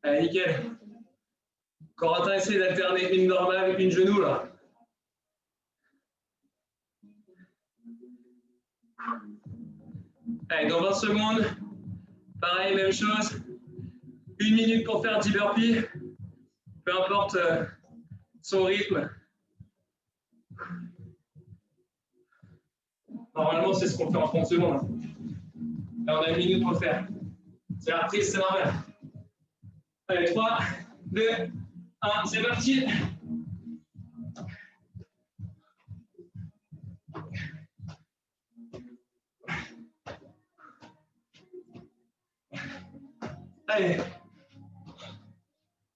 Allez, nickel. Corentin, essaie d'alterner une normale, une genou, là. Allez, dans 20 secondes, pareil, même chose. 1 minute pour faire 10 burpees, peu importe son rythme. Normalement, c'est ce qu'on fait en 30 secondes. Là, on a 1 minute pour le faire. C'est la reprise, c'est normal. Allez, 3, 2, 1, c'est parti. Allez,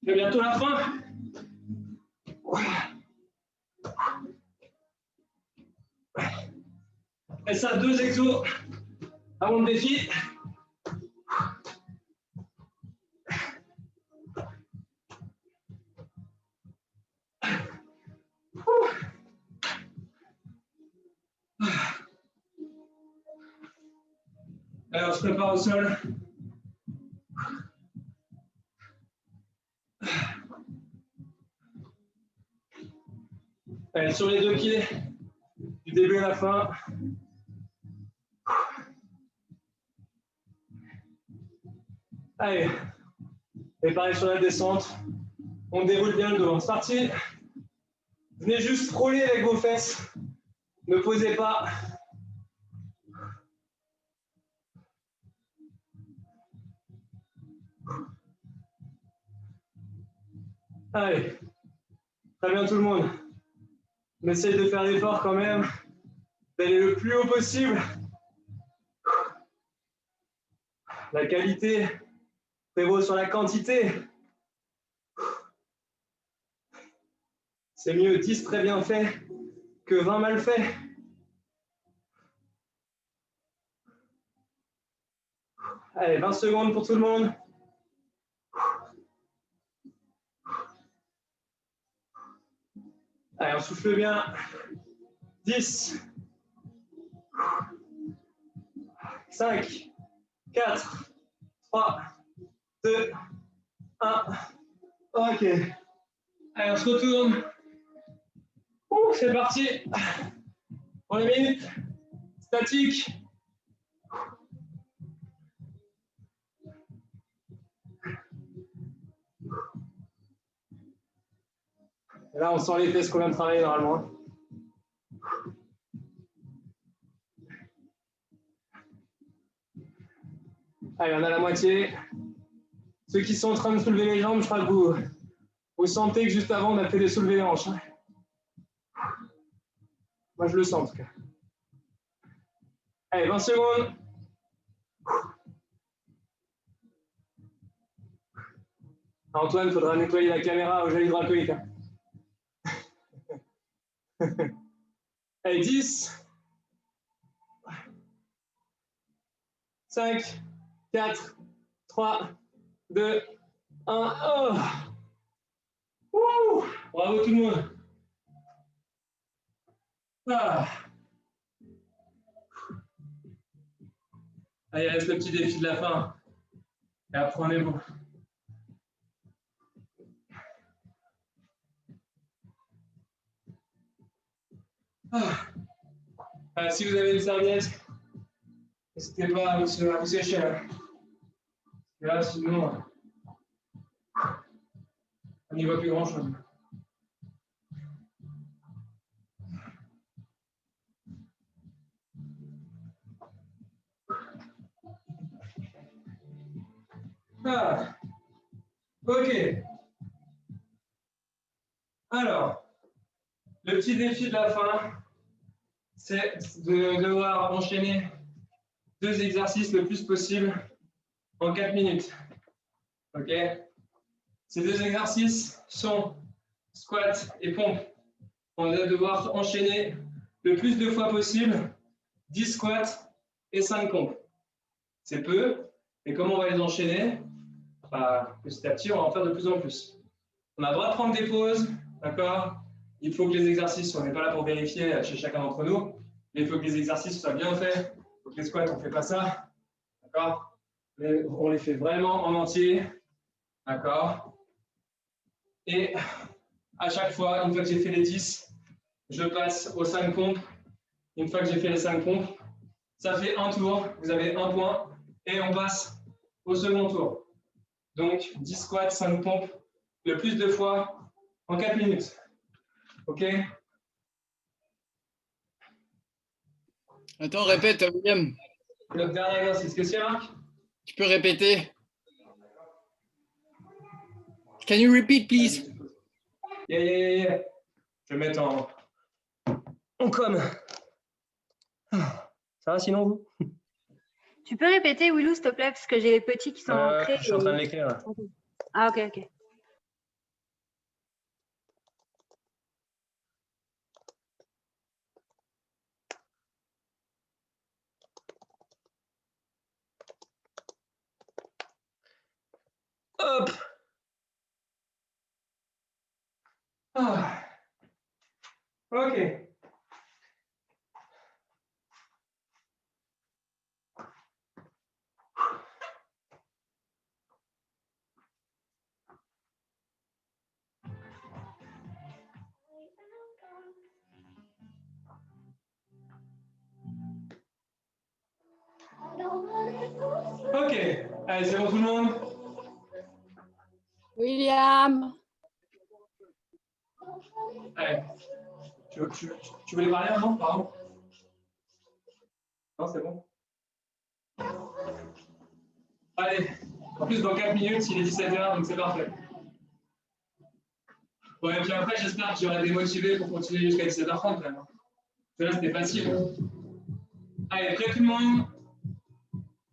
c'est bientôt la fin. Et ça, 2 exos avant le défi. Allez, on se prépare au sol. Allez, sur les 2 pieds, du début à la fin. Allez, et pareil sur la descente, on déroule bien le dos. C'est parti. Venez juste frôler avec vos fesses. Ne posez pas. Allez, très bien tout le monde. On essaye de faire l'effort quand même, d'aller le plus haut possible. La qualité prévaut sur la quantité. C'est mieux 10 très bien fait que 20 mal fait. Allez, 20 secondes pour tout le monde. Allez, on souffle bien. 10, 5, 4, 3, 2, 1. Ok. Allez, on se retourne. C'est parti. Pour les minutes. Statique. Et là, on sent les fesses qu'on vient de travailler normalement. Allez, on a la moitié. Ceux qui sont en train de soulever les jambes, je crois que vous sentez que juste avant, on a fait des soulevés les hanches. Moi, je le sens en tout cas. Allez, 20 secondes. Antoine, il faudra nettoyer la caméra au gel hydroalcoolique. Hein. Allez, 10, 5, 4, 3, 2, 1. Oh. Ouh. Bravo tout le monde. Ah. Allez, il reste le petit défi de la fin. Et après, on est bon. Si vous avez une serviette, n'hésitez pas à vous sécher. Hein. Et là, sinon, on n'y voit plus grand-chose. Ah. Ok. Alors, le petit défi de la fin, c'est de devoir enchaîner 2 exercices le plus possible en 4 minutes. Ok. Ces 2 exercices sont squat et pompe. On va devoir enchaîner le plus de fois possible 10 squats et 5 pompes. C'est peu, mais comme on va les enchaîner, petit à petit, on va en faire de plus en plus. On a le droit de prendre des pauses, d'accord? Il faut que les exercices, on n'est pas là pour vérifier chez chacun d'entre nous, mais il faut que les exercices soient bien faits. Il faut que les squats, on ne fait pas ça, d'accord? On les fait vraiment en entier, d'accord? Et à chaque fois, une fois que j'ai fait les 10, je passe aux 5 pompes. Une fois que j'ai fait les 5 pompes, ça fait un tour, vous avez un point, et on passe au second tour. Donc, 10 squats, 5 pompes, le plus de fois en 4 minutes. OK? Attends, répète, William. Le dernier exercice, qu'est-ce qu'il y a, Marc? Tu peux répéter? Can you repeat, please? Yeah. Je vais mettre en com. Ça va sinon, vous? Tu peux répéter, Willou, s'il te plaît, parce que j'ai les petits qui sont entrés. Je suis en train de l'écrire. Là. Ah, ok. Hop. Ok. Ok. Allez, c'est bon tout le monde? William. Allez. Tu voulais parler avant? Pardon? Non, c'est bon. Allez. En plus, dans 4 minutes, il est 17h, donc c'est parfait. Ouais, et puis après, j'espère que j'aurai démotivé pour continuer jusqu'à 17h30 quand même. Parce que là, c'était facile. Allez, prêt tout le monde?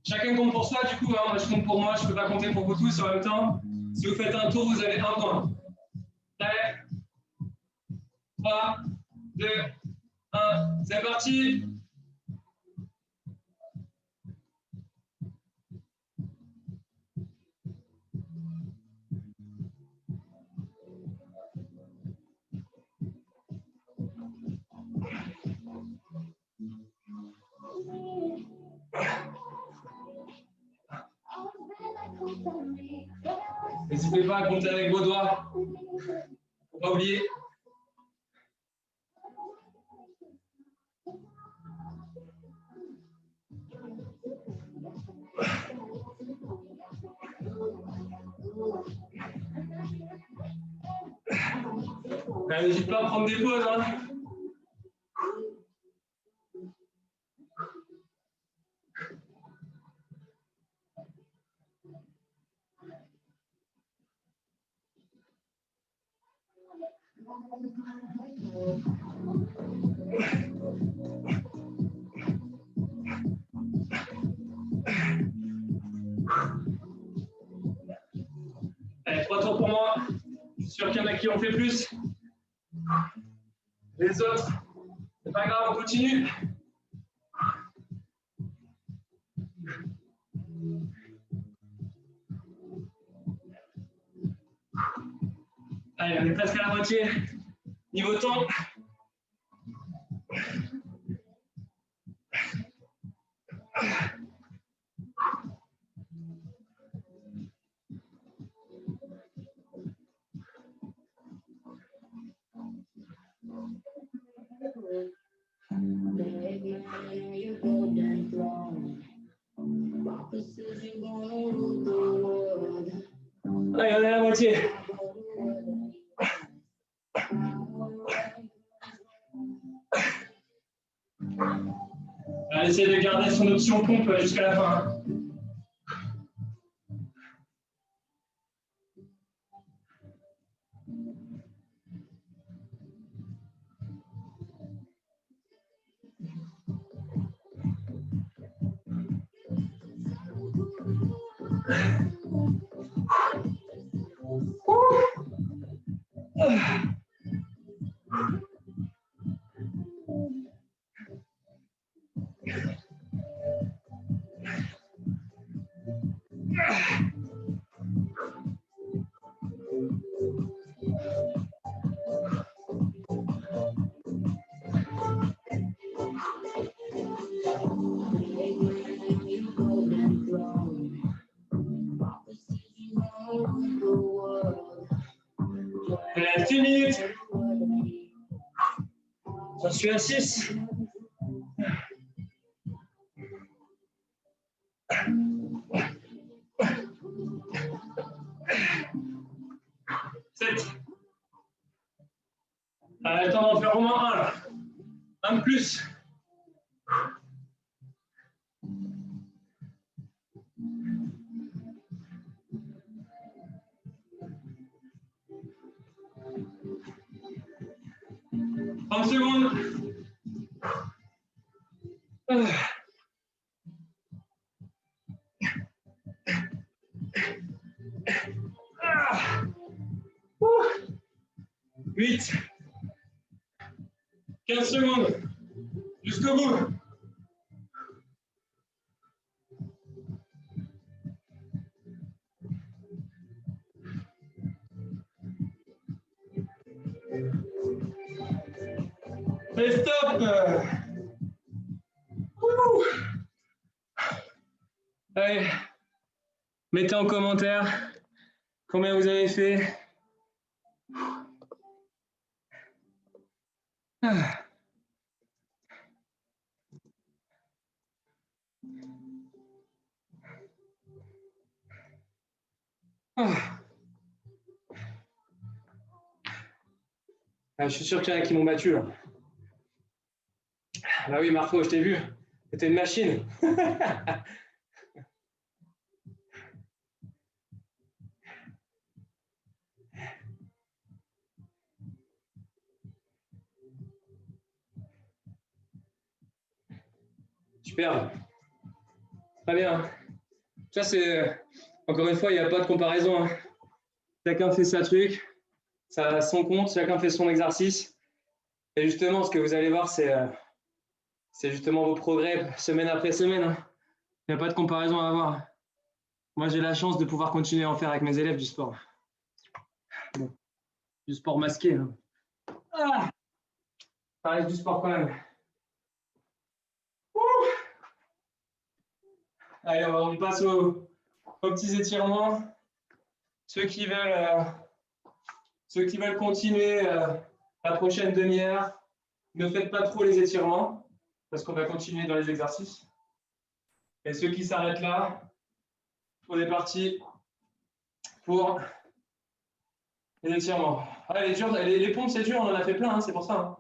Chacun compte pour soi, du coup, hein. Moi, je compte pour moi, je ne peux pas compter pour vous tous en même temps. Si vous faites un tour, vous avez un point. Prêt? 3, 2, 1, c'est parti! N'hésitez pas à compter avec vos doigts. Faut pas oublier. N'hésite pas à prendre des pauses. Hein. Allez, 3 tours pour moi. Je suis sûr qu'il y en a qui ont fait plus. Les autres, c'est pas grave, on continue. Allez, on est presque à la moitié. Niveau temps. essayez de garder son option pompe jusqu'à la fin. Reste une minute. J'en suis à 6. 7. Le temps d'en faire au moins un là. Un de plus. Secondes. Ah. 8. 15 secondes. Jusqu'au bout. Et stop. Allez, mettez en commentaire combien vous avez fait. Je suis sûr qu'il y en a qui m'ont battu là. Bah oui, Marco, je t'ai vu. C'était une machine. Super. Très bien. Ça, c'est. Encore une fois, il n'y a pas de comparaison. Hein. Chacun fait sa truc, ça a son compte, chacun fait son exercice. Et justement, ce que vous allez voir, c'est justement vos progrès semaine après semaine. Hein. Il n'y a pas de comparaison à avoir. Moi, j'ai la chance de pouvoir continuer à en faire avec mes élèves du sport. Bon. Du sport masqué. Hein. Ah, ça reste du sport quand même. Ouh. Allez, on passe aux petits étirements. Ceux qui veulent continuer la prochaine demi-heure, ne faites pas trop les étirements parce qu'on va continuer dans les exercices. Et ceux qui s'arrêtent là, on est parti pour les étirements. Ah, les pompes, c'est dur, on en a fait plein, hein, c'est pour ça. Hein.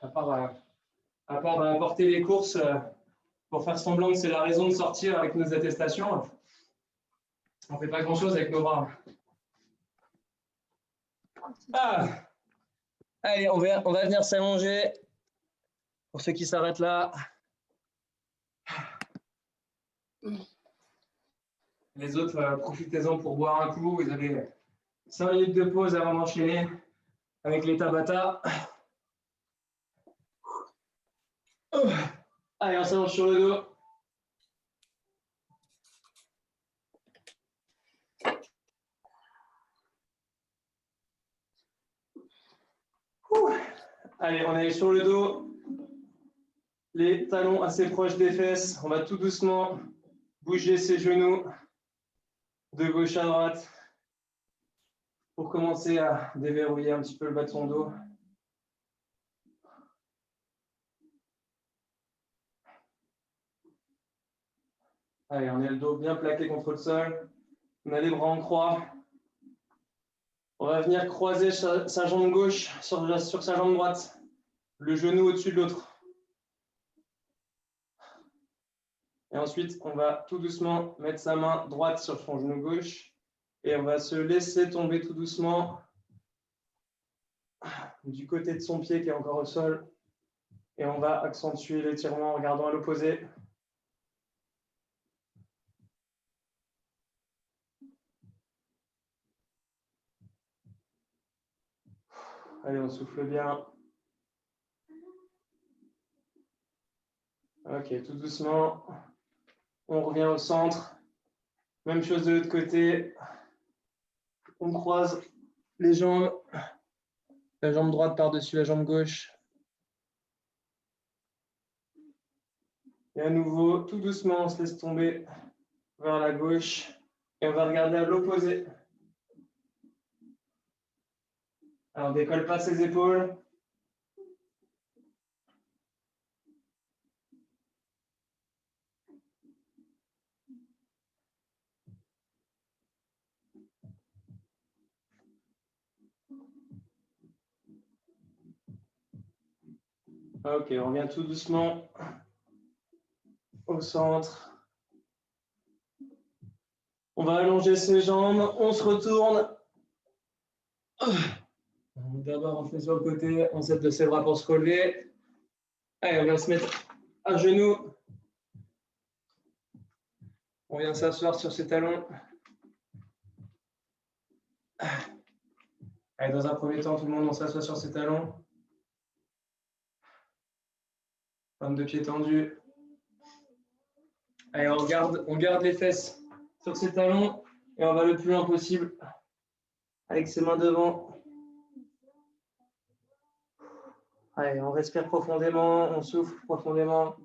À part apporter les courses pour faire semblant que c'est la raison de sortir avec nos attestations, on ne fait pas grand-chose avec nos bras. Ah. Allez, on va venir s'allonger. Pour ceux qui s'arrêtent là. Les autres, profitez-en pour boire un coup. Vous avez 5 minutes de pause avant d'enchaîner avec les Tabata. Allez, on s'allonge sur le dos. Allez, on est sur le dos. Les talons assez proches des fesses. On va tout doucement bouger ses genoux de gauche à droite pour commencer à déverrouiller un petit peu le bas de son dos. Allez, on a le dos bien plaqué contre le sol. On a les bras en croix. On va venir croiser sa jambe gauche sur sa jambe droite. le genou au-dessus de l'autre. Et ensuite, on va tout doucement mettre sa main droite sur son genou gauche et on va se laisser tomber tout doucement du côté de son pied qui est encore au sol. Et on va accentuer l'étirement en regardant à l'opposé. Allez, on souffle bien. Ok, tout doucement. On revient au centre. Même chose de l'autre côté. On croise les jambes. La jambe droite par-dessus la jambe gauche. Et à nouveau, tout doucement, on se laisse tomber vers la gauche. Et on va regarder à l'opposé. Alors, on ne décolle pas ses épaules. Ok, on revient tout doucement au centre. On va allonger ses jambes, on se retourne. D'abord, on fait sur le côté, on s'aide de ses bras pour se relever. Allez, on vient se mettre à genoux. On vient s'asseoir sur ses talons. Allez, dans un premier temps, tout le monde, on s'assoit sur ses talons. Paume de pied tendue. Allez, on garde les fesses sur ses talons et on va le plus loin possible avec ses mains devant. Allez, on respire profondément, on souffle profondément.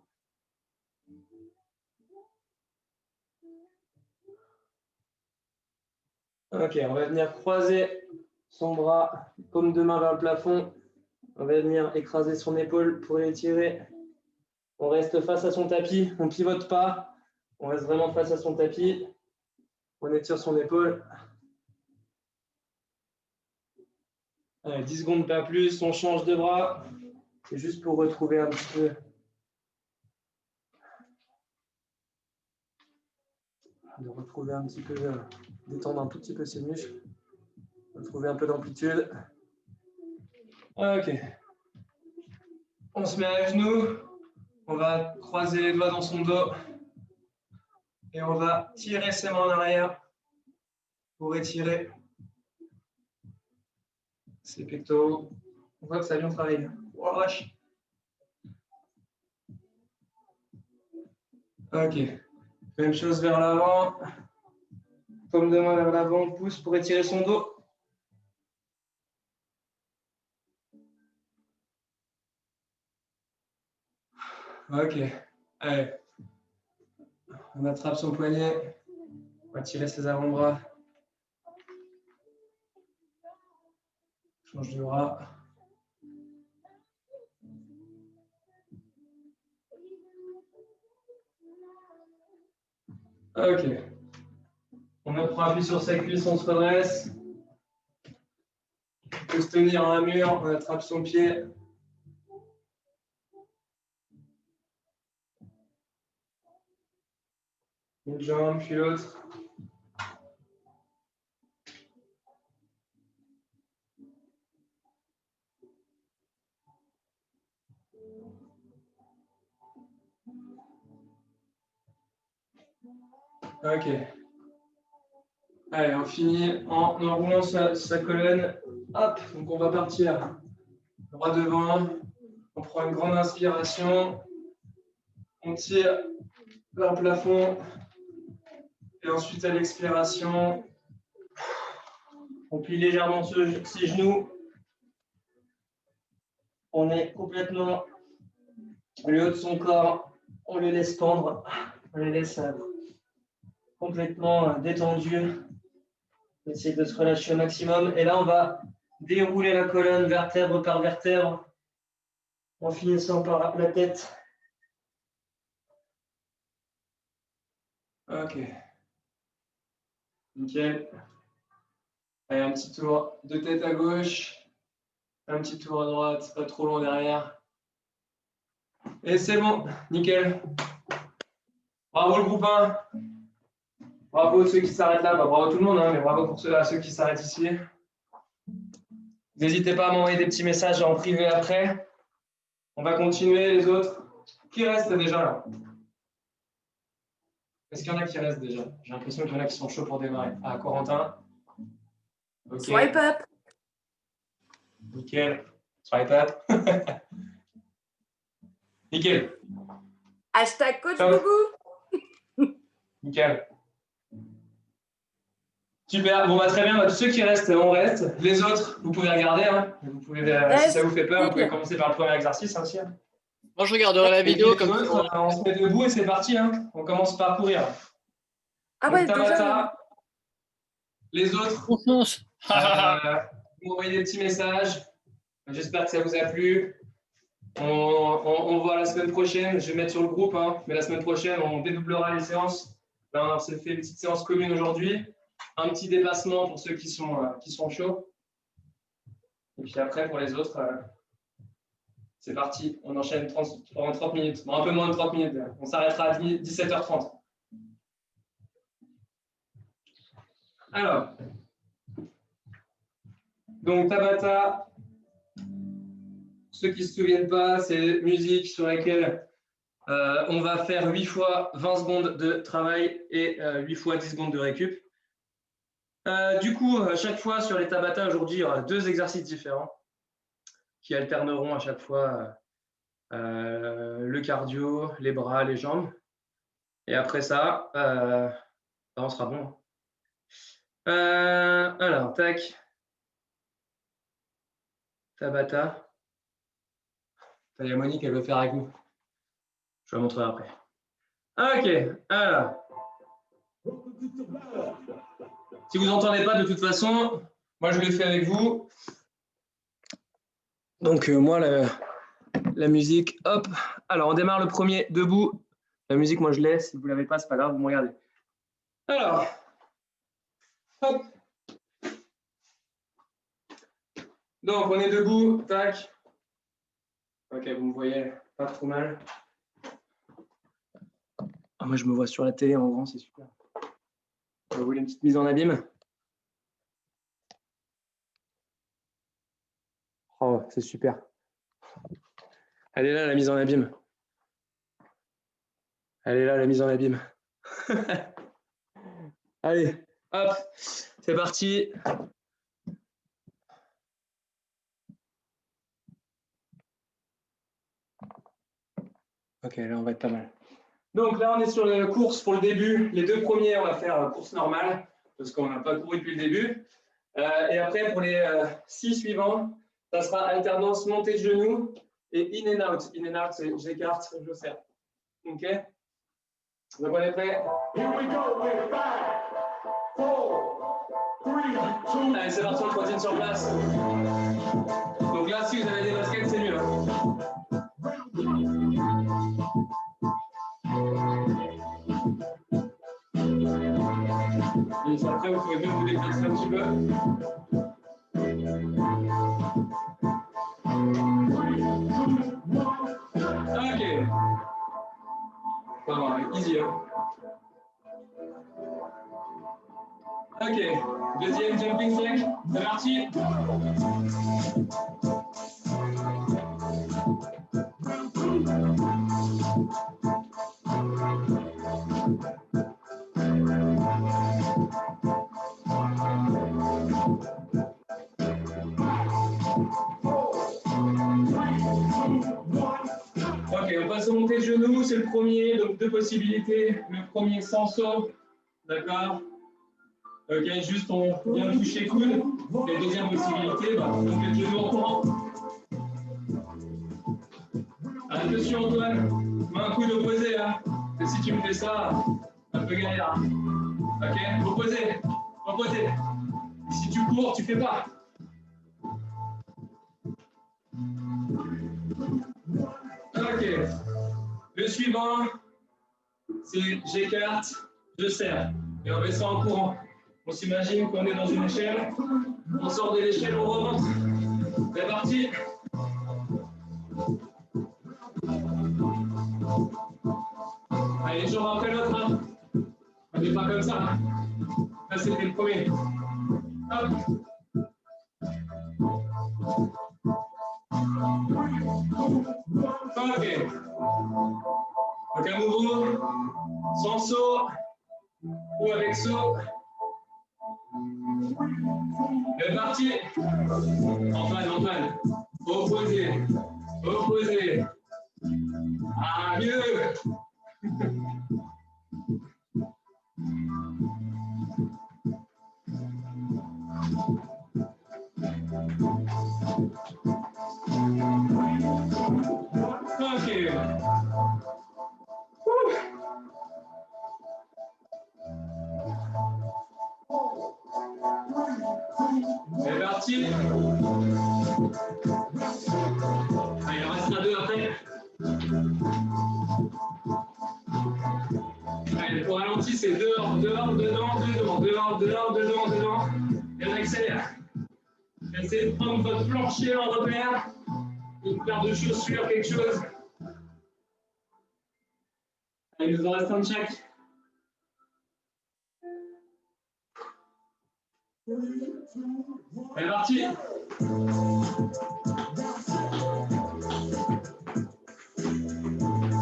Ok, on va venir croiser son bras, paume de main vers le plafond. On va venir écraser son épaule pour l'étirer. On reste face à son tapis, on ne pivote pas. On reste vraiment face à son tapis. On étire son épaule. Allez, 10 secondes, pas plus. On change de bras. C'est juste pour retrouver un petit peu. Détendre un tout petit peu ses muscles. Retrouver un peu d'amplitude. Ok. On se met à genoux. On va croiser les doigts dans son dos. Et on va tirer ses mains en arrière pour étirer ses pectoraux. On voit que ça a bien travaillé. Oh la vache. Ok. Même chose vers l'avant. Paume de main vers l'avant, on pousse pour étirer son dos. Ok. Allez. On attrape son poignet. On va tirer ses avant-bras. Change de bras. Ok. On prend appui sur sa cuisse, on se redresse. On peut se tenir à un mur, on attrape son pied. Une jambe, puis l'autre. Ok. Allez, on finit en enroulant sa colonne. Hop, donc on va partir droit devant. On prend une grande inspiration. On tire vers le plafond. Et ensuite, à l'expiration, on plie légèrement ses genoux. On est complètement le haut de son corps. On le laisse pendre. On le laisse complètement détendu. On essaie de se relâcher au maximum. Et là, on va dérouler la colonne vertèbre par vertèbre en finissant par la tête. Ok. Nickel. Allez, un petit tour de tête à gauche. Un petit tour à droite, pas trop long derrière. Et c'est bon, nickel. Bravo le groupe 1. Bravo ceux qui s'arrêtent là. Bah, bravo tout le monde, hein, mais bravo pour ceux qui s'arrêtent ici. N'hésitez pas à m'envoyer des petits messages en privé après. On va continuer les autres. Qui reste déjà là? Est-ce qu'il y en a qui restent déjà? J'ai l'impression qu'il y en a qui sont chauds pour démarrer. Ah, Corentin. Ok. Swipe up. Nickel. Swipe up. Nickel. Hashtag coach Ciao. Boubou. Nickel. Super. Bon, bah, très bien. Bah, tous ceux qui restent, on reste. Les autres, vous pouvez regarder. Hein. Vous pouvez, si ça vous fait peur, vous pouvez commencer par le premier exercice. Hein, aussi, hein. Moi, je regarderai la Et puis, vidéo les comme autres, ça. on se met debout et c'est parti. Hein. On commence par courir. Ah Donc, ouais, Tabata, déjà. les autres, Confiance. vous m'envoyez des petits messages. J'espère que ça vous a plu. On voit la semaine prochaine. Je vais mettre sur le groupe, hein, mais la semaine prochaine, on dédoublera les séances. Là, on s'est fait une petite séance commune aujourd'hui. Un petit dépassement pour ceux qui sont chauds. Et puis après, pour les autres, c'est parti. On enchaîne pendant 30 minutes. Bon, un peu moins de 30 minutes. On s'arrêtera à 17h30. Alors, donc Tabata, ceux qui ne se souviennent pas, c'est musique sur laquelle on va faire 8 fois 20 secondes de travail et 8 fois 10 secondes de récup. Du coup, à chaque fois sur les Tabata, aujourd'hui, il y aura 2 exercices différents qui alterneront à chaque fois le cardio, les bras, les jambes. Et après ça, on sera bon. Alors, tac. Tabata. Il y a Monique, elle veut faire avec nous. Je vais la montrer après. Ok, alors. Si vous n'entendez pas de toute façon, moi je le fais avec vous. Donc moi, la musique, hop. Alors on démarre le premier debout. La musique, moi je l'ai. Si vous ne l'avez pas, c'est pas grave, vous me regardez. Alors, hop. Donc on est debout, tac. Ok, vous me voyez pas trop mal. Ah, moi je me vois sur la télé en grand, c'est super. Vous voulez une petite mise en abîme? Oh, c'est super. Elle est là, la mise en abîme. Elle est là, la mise en abîme. Allez, hop, c'est parti. Ok, là, on va être pas mal. Donc là, on est sur les courses pour le début. Les 2 premiers, on va faire course normale, parce qu'on n'a pas couru depuis le début. Et après, pour les 6 suivants, ça sera alternance montée de genoux et in and out. In and out, c'est j'écarte, je serre. OK? Donc, on est prêt? Allez, c'est parti, on troisième sur place. Donc là, si vous avez des baskets, c'est mieux. Et après, vous pouvez même vous déplacer un petit peu. Ok. Pas mal, easy. Hein. Ok. Deuxième jumping jack. C'est parti. Ok, on passe au montée de genoux, c'est le premier, donc 2 possibilités. Le premier sans saut, d'accord? Ok, juste on vient toucher coude. Et deuxième possibilité, montée de genoux en courant. Attention Antoine, main coude opposé, hein. Et si tu me fais ça, un peu galère. Ok, opposé, opposé. Et si tu cours, tu fais pas. Ok. Le suivant, c'est j'écarte, je serre. Et on fait ça en courant. On s'imagine qu'on est dans une échelle. On sort de l'échelle, on remonte. C'est parti. Allez, une jambe après l'autre. Hein. On n'est pas comme ça. Là, c'était le premier. Hop. Ok. Donc à nouveau, sans saut ou avec saut. C'est parti. Antoine. Opposé. Ah, mieux. Ok. C'est parti. Allez, il en restera deux après. Allez, pour ralenti, c'est dehors, dedans. Et on accélère. Essayez de prendre votre plancher en repère. Une paire de chaussures, quelque chose. Allez, il nous en reste un de chaque. C'est parti.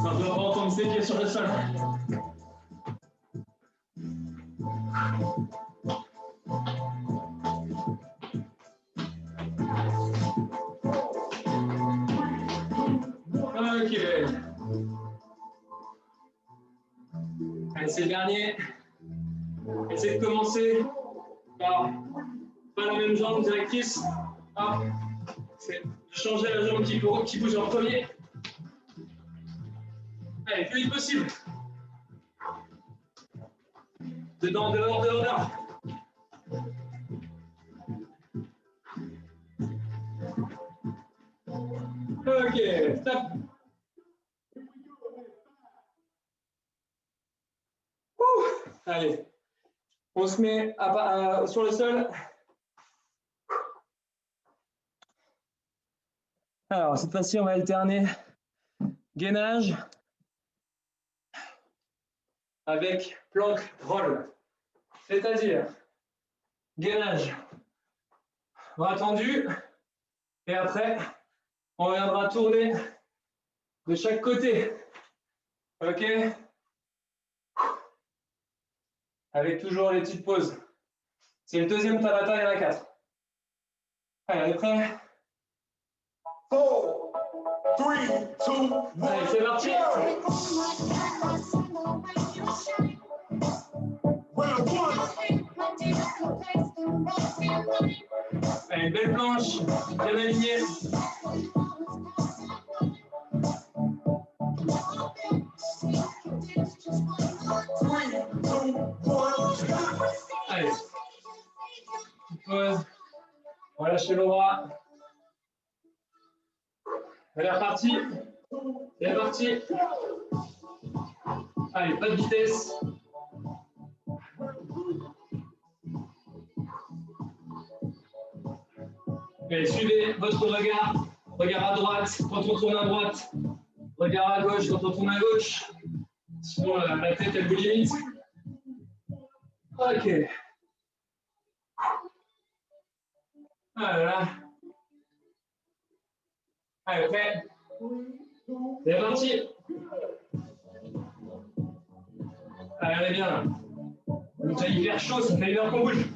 On doit pas entendre ses pieds sur le sol. Ok. Allez, c'est le dernier. Essayez de commencer par pas la même jambe directrice. Hop. C'est changer la jambe qui bouge en premier. Allez, plus vite possible. Dedans, dehors. Ok, stop. Allez, on se met sur le sol. Alors, cette fois-ci, on va alterner gainage avec plank roll. C'est-à-dire gainage, bras tendus, et après, on viendra tourner de chaque côté. Ok? Avec toujours les petites pauses. C'est le deuxième Tabata, il y en a 4. Allez, on est prêt? 4, 3, 2, 1. Allez, c'est parti. Allez, belle planche, bien alignée. Allez, petite pause. On va lâcher le bras. Elle est repartie. C'est parti. Allez, pas de vitesse. Allez, suivez votre regard. Regard à droite quand on tourne à droite. Regard à gauche quand on tourne à gauche. Sinon, la tête, elle vous limite. Ok. Voilà. Allez, prêt. C'est parti. Allez, on est bien là. On est déjà hyper chaud, ça fait 1 heure qu'on bouge.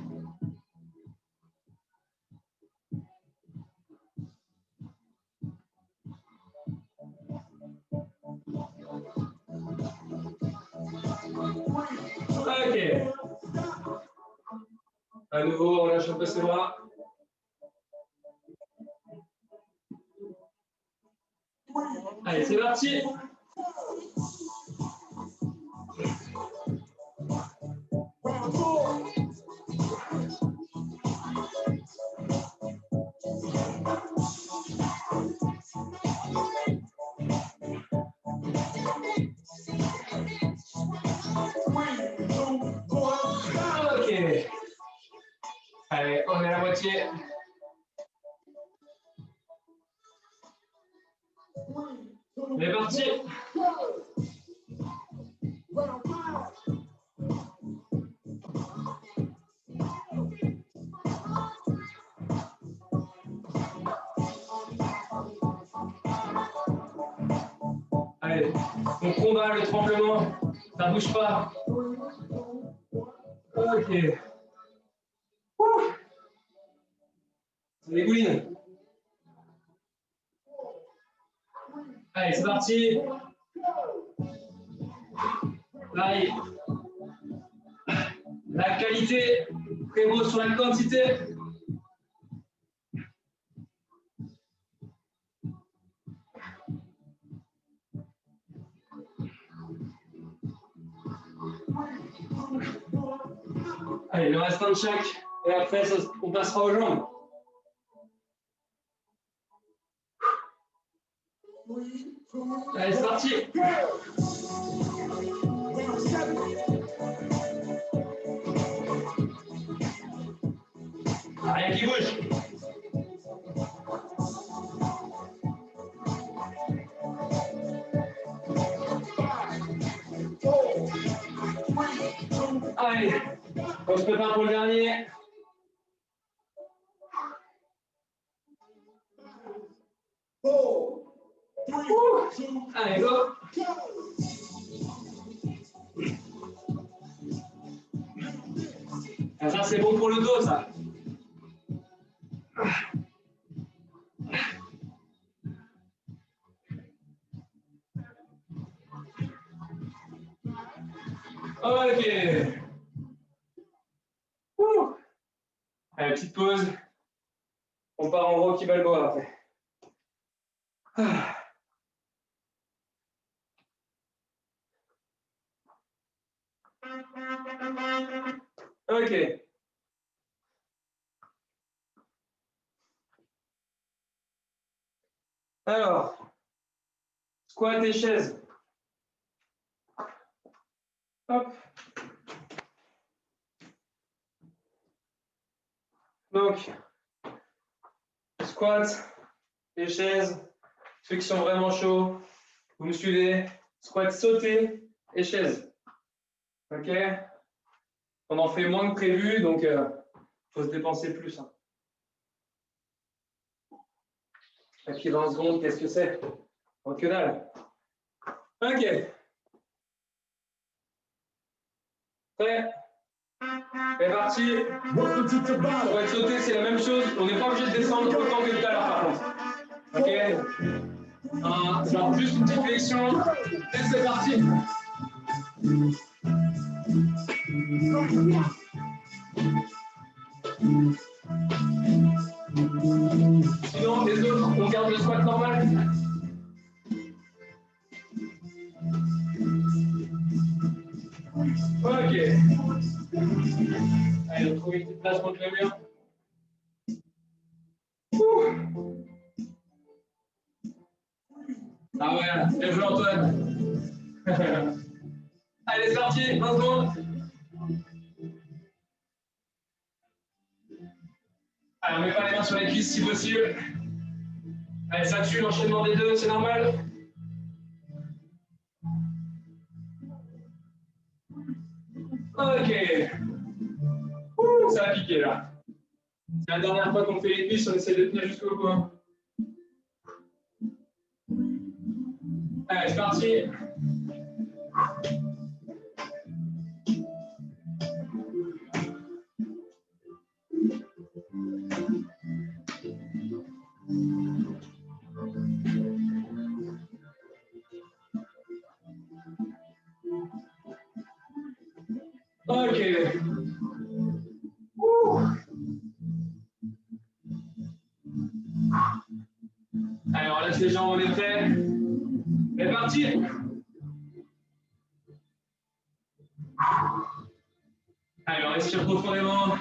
Ok. À nouveau, on lâche un peu ses bras. Allez, c'est parti. Ok. Allez, on est à la moitié. On est parti. Allez, on combat le tremblement, ça bouge pas. Ok. Ça dégouline. Allez, c'est parti. Allez. La qualité prévaut sur la quantité. Allez, il en reste un de chaque. Et après, on passera aux jambes. Allez, c'est parti. Rien qui bouge. Allez, on se prépare pour le dernier. Allez, go. Ah, ça, c'est bon pour le dos, ça. Ok. Allez, petite pause. On part en Rocky Balboa après. Ok. Alors, squat et chaise. Hop. Donc, squat et chaise. Ceux qui sont vraiment chauds, vous me suivez. Squat sauté et chaise. Ok. On en fait moins que prévu, donc faut se dépenser plus. Hein. Et puis 20 secondes, qu'est-ce que c'est? Que dalle. Ok. Prêt? C'est parti. Pour être sauté, c'est la même chose. On n'est pas obligé de descendre autant que tout à l'heure, par contre. Ok. Genre juste une petite flexion. Et c'est parti. Sinon, les autres, on garde le squat normal. Ok. Allez, on trouve une petite place contre le mur. Ah ouais, bien joué Antoine. Allez, c'est parti, 20 secondes. Allez, on met pas les mains sur les cuisses si possible. Allez, ça tue l'enchaînement des deux, c'est normal. Ok. Ça a piqué là. C'est la dernière fois qu'on fait les cuisses, on essaie de tenir jusqu'au bout. Allez, c'est parti. Ok. Allez, on laisse les jambes, on est prêts. C'est parti. Allez, on respire profondément.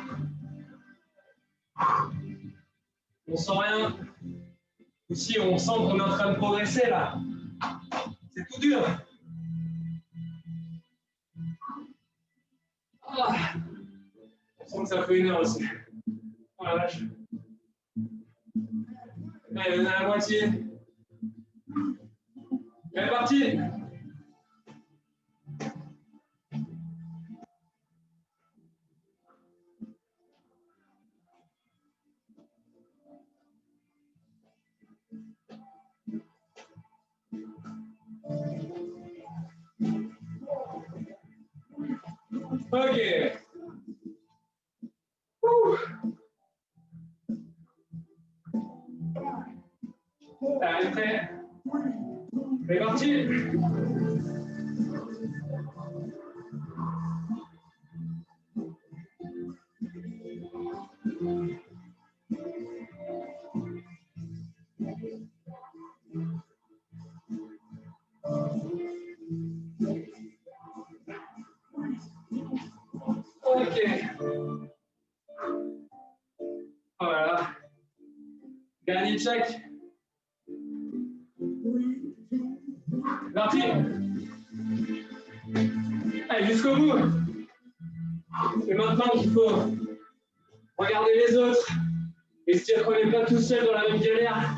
On sent rien. Ou si on sent qu'on est en train de progresser là. C'est tout dur. Ah. On sent que ça fait une heure aussi. Oh la vache. Allez, on est à la moitié. C'est parti. Ok. Ouh. Allez, prêt. C'est parti. Ok. Voilà. Dernier check. Parti. Allez, jusqu'au bout. C'est maintenant qu'il faut regarder les autres et se dire qu'on n'est pas tout seul dans la même galère.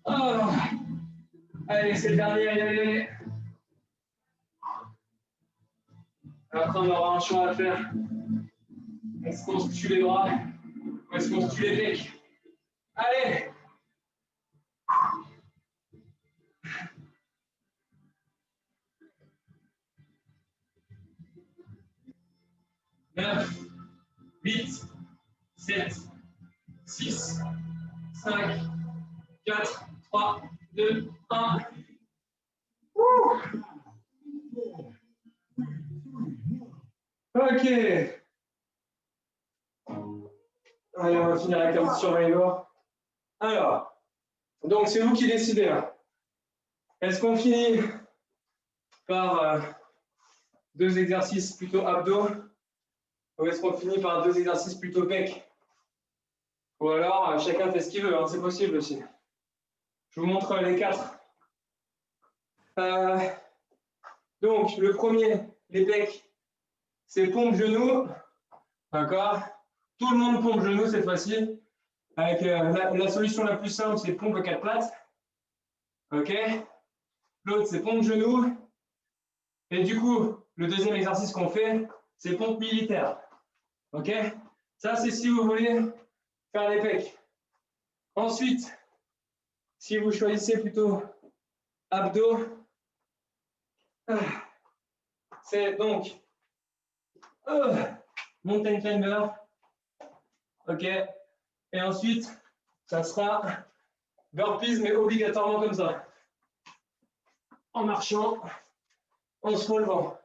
Oh. Allez, c'est le dernier, allez. Après, on aura un choix à faire. Est-ce qu'on se tue les bras ou est-ce qu'on se tue les pecs? Allez! Neuf, 8, 7, 6, 5, 4, 3, 2, 1. Ok. Allez, on va finir avec un petit survivor. Alors, donc c'est vous qui décidez là. Est-ce qu'on finit par deux exercices plutôt abdos ou est-ce qu'on finit par deux exercices plutôt pecs? Ou alors chacun fait ce qu'il veut, hein, c'est possible aussi. Je vous montre les quatre. Donc le premier, les pecs, c'est pompe genou. D'accord? Tout le monde pompe genou cette fois-ci. Avec la solution la plus simple, c'est pompe à quatre pattes. Ok? L'autre, c'est pompe genou. Et du coup, le deuxième exercice qu'on fait, c'est pompe militaire. Ok? Ça, c'est si vous voulez faire les pecs. Ensuite, si vous choisissez plutôt abdos, c'est donc mountain climber. Ok? Et ensuite, ça sera burpees, mais obligatoirement comme ça. En marchant, en se relevant.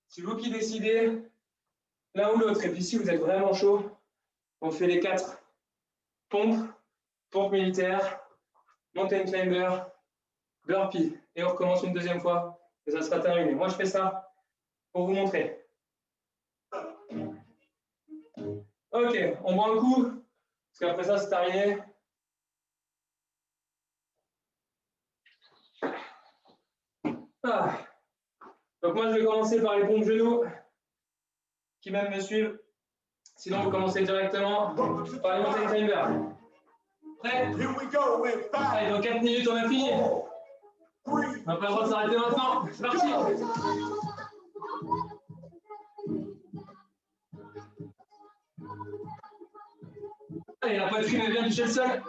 C'est vous qui décidez l'un ou l'autre. Et puis si vous êtes vraiment chaud, on fait les quatre pompes, pompe militaire, mountain climber, burpee. Et on recommence une deuxième fois et ça sera terminé. Moi, je fais ça pour vous montrer. Ok, on boit un coup, parce qu'après ça, c'est terminé. Ah. Donc moi, je vais commencer par les pompes genoux, qui même me suivent. Sinon, vous commencez directement par les mountain climber. Prêt? Allez, dans 4 minutes, on a fini. On n'a pas le droit de s'arrêter maintenant. C'est parti. Allez, la poitrine, elle vient toucher le sol.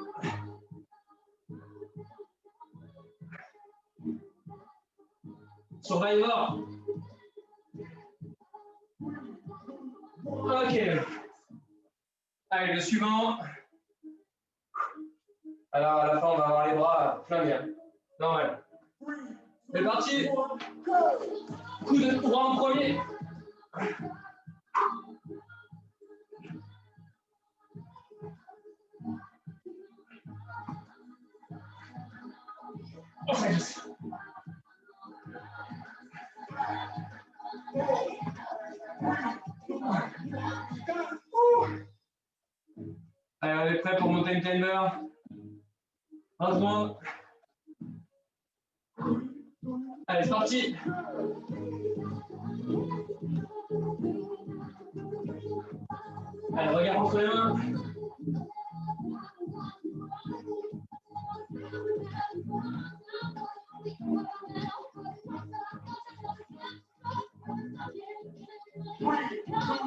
Survivor. Ok. Allez, le suivant. Alors, à la fin, on va avoir les bras plein bien. Normal. C'est parti. Coup de droit en premier. Allez, on est prêt pour monter une timer. 1 seconde. Allez, c'est parti. Allez, regarde entre les mains.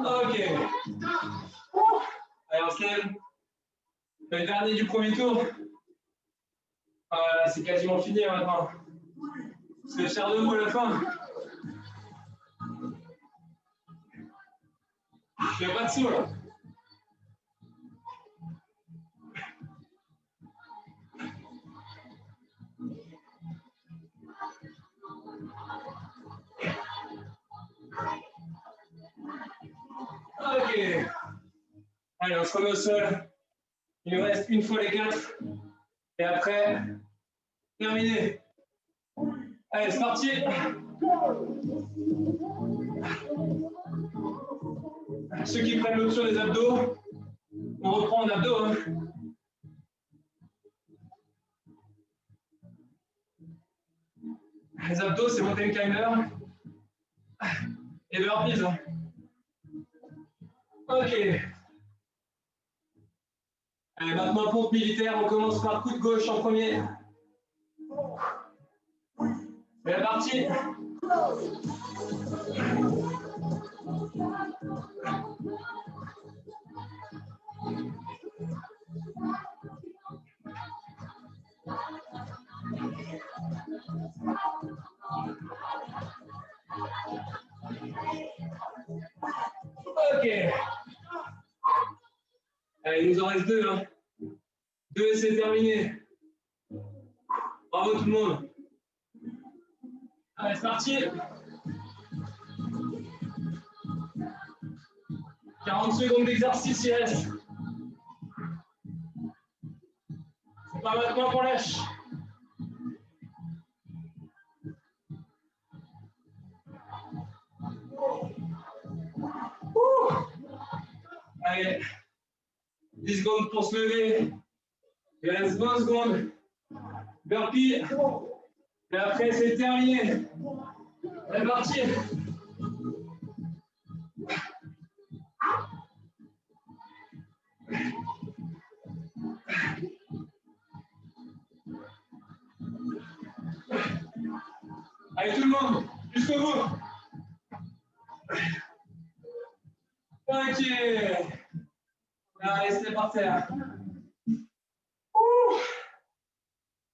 Ok. Allez, on se lève. Le dernier du premier tour. Là, c'est quasiment fini maintenant. Vous êtes fiers de vous à la fin. Je fais pas de saut là. Ok. Allez, on se remet au sol. Il nous reste une fois les 4. Et après, terminé. Allez, c'est parti. Ceux qui prennent l'option des abdos, on reprend en abdos. Hein. Les abdos, c'est mountain climber et burpees. Hein. Ok. Allez, maintenant pompe militaire, on commence par coup de gauche en premier. C'est la partie. Ok. Allez, il nous en reste 2. Hein. 2 et c'est terminé. Bravo tout le monde. Allez, c'est parti. 40 secondes d'exercice, il reste. C'est pas maintenant qu'on lâche. Allez, 10 secondes pour se lever. Il reste 20 secondes. Burpee. Et après, c'est terminé. C'est parti. Allez, tout le monde, jusqu'au bout. Ok. Allez, restez par terre.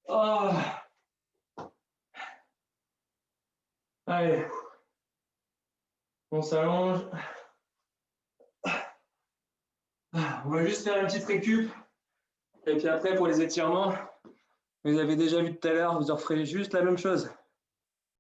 Oh. Allez. On s'allonge. On va juste faire une petite récup. Et puis après, pour les étirements, vous avez déjà vu tout à l'heure, vous en referez juste la même chose.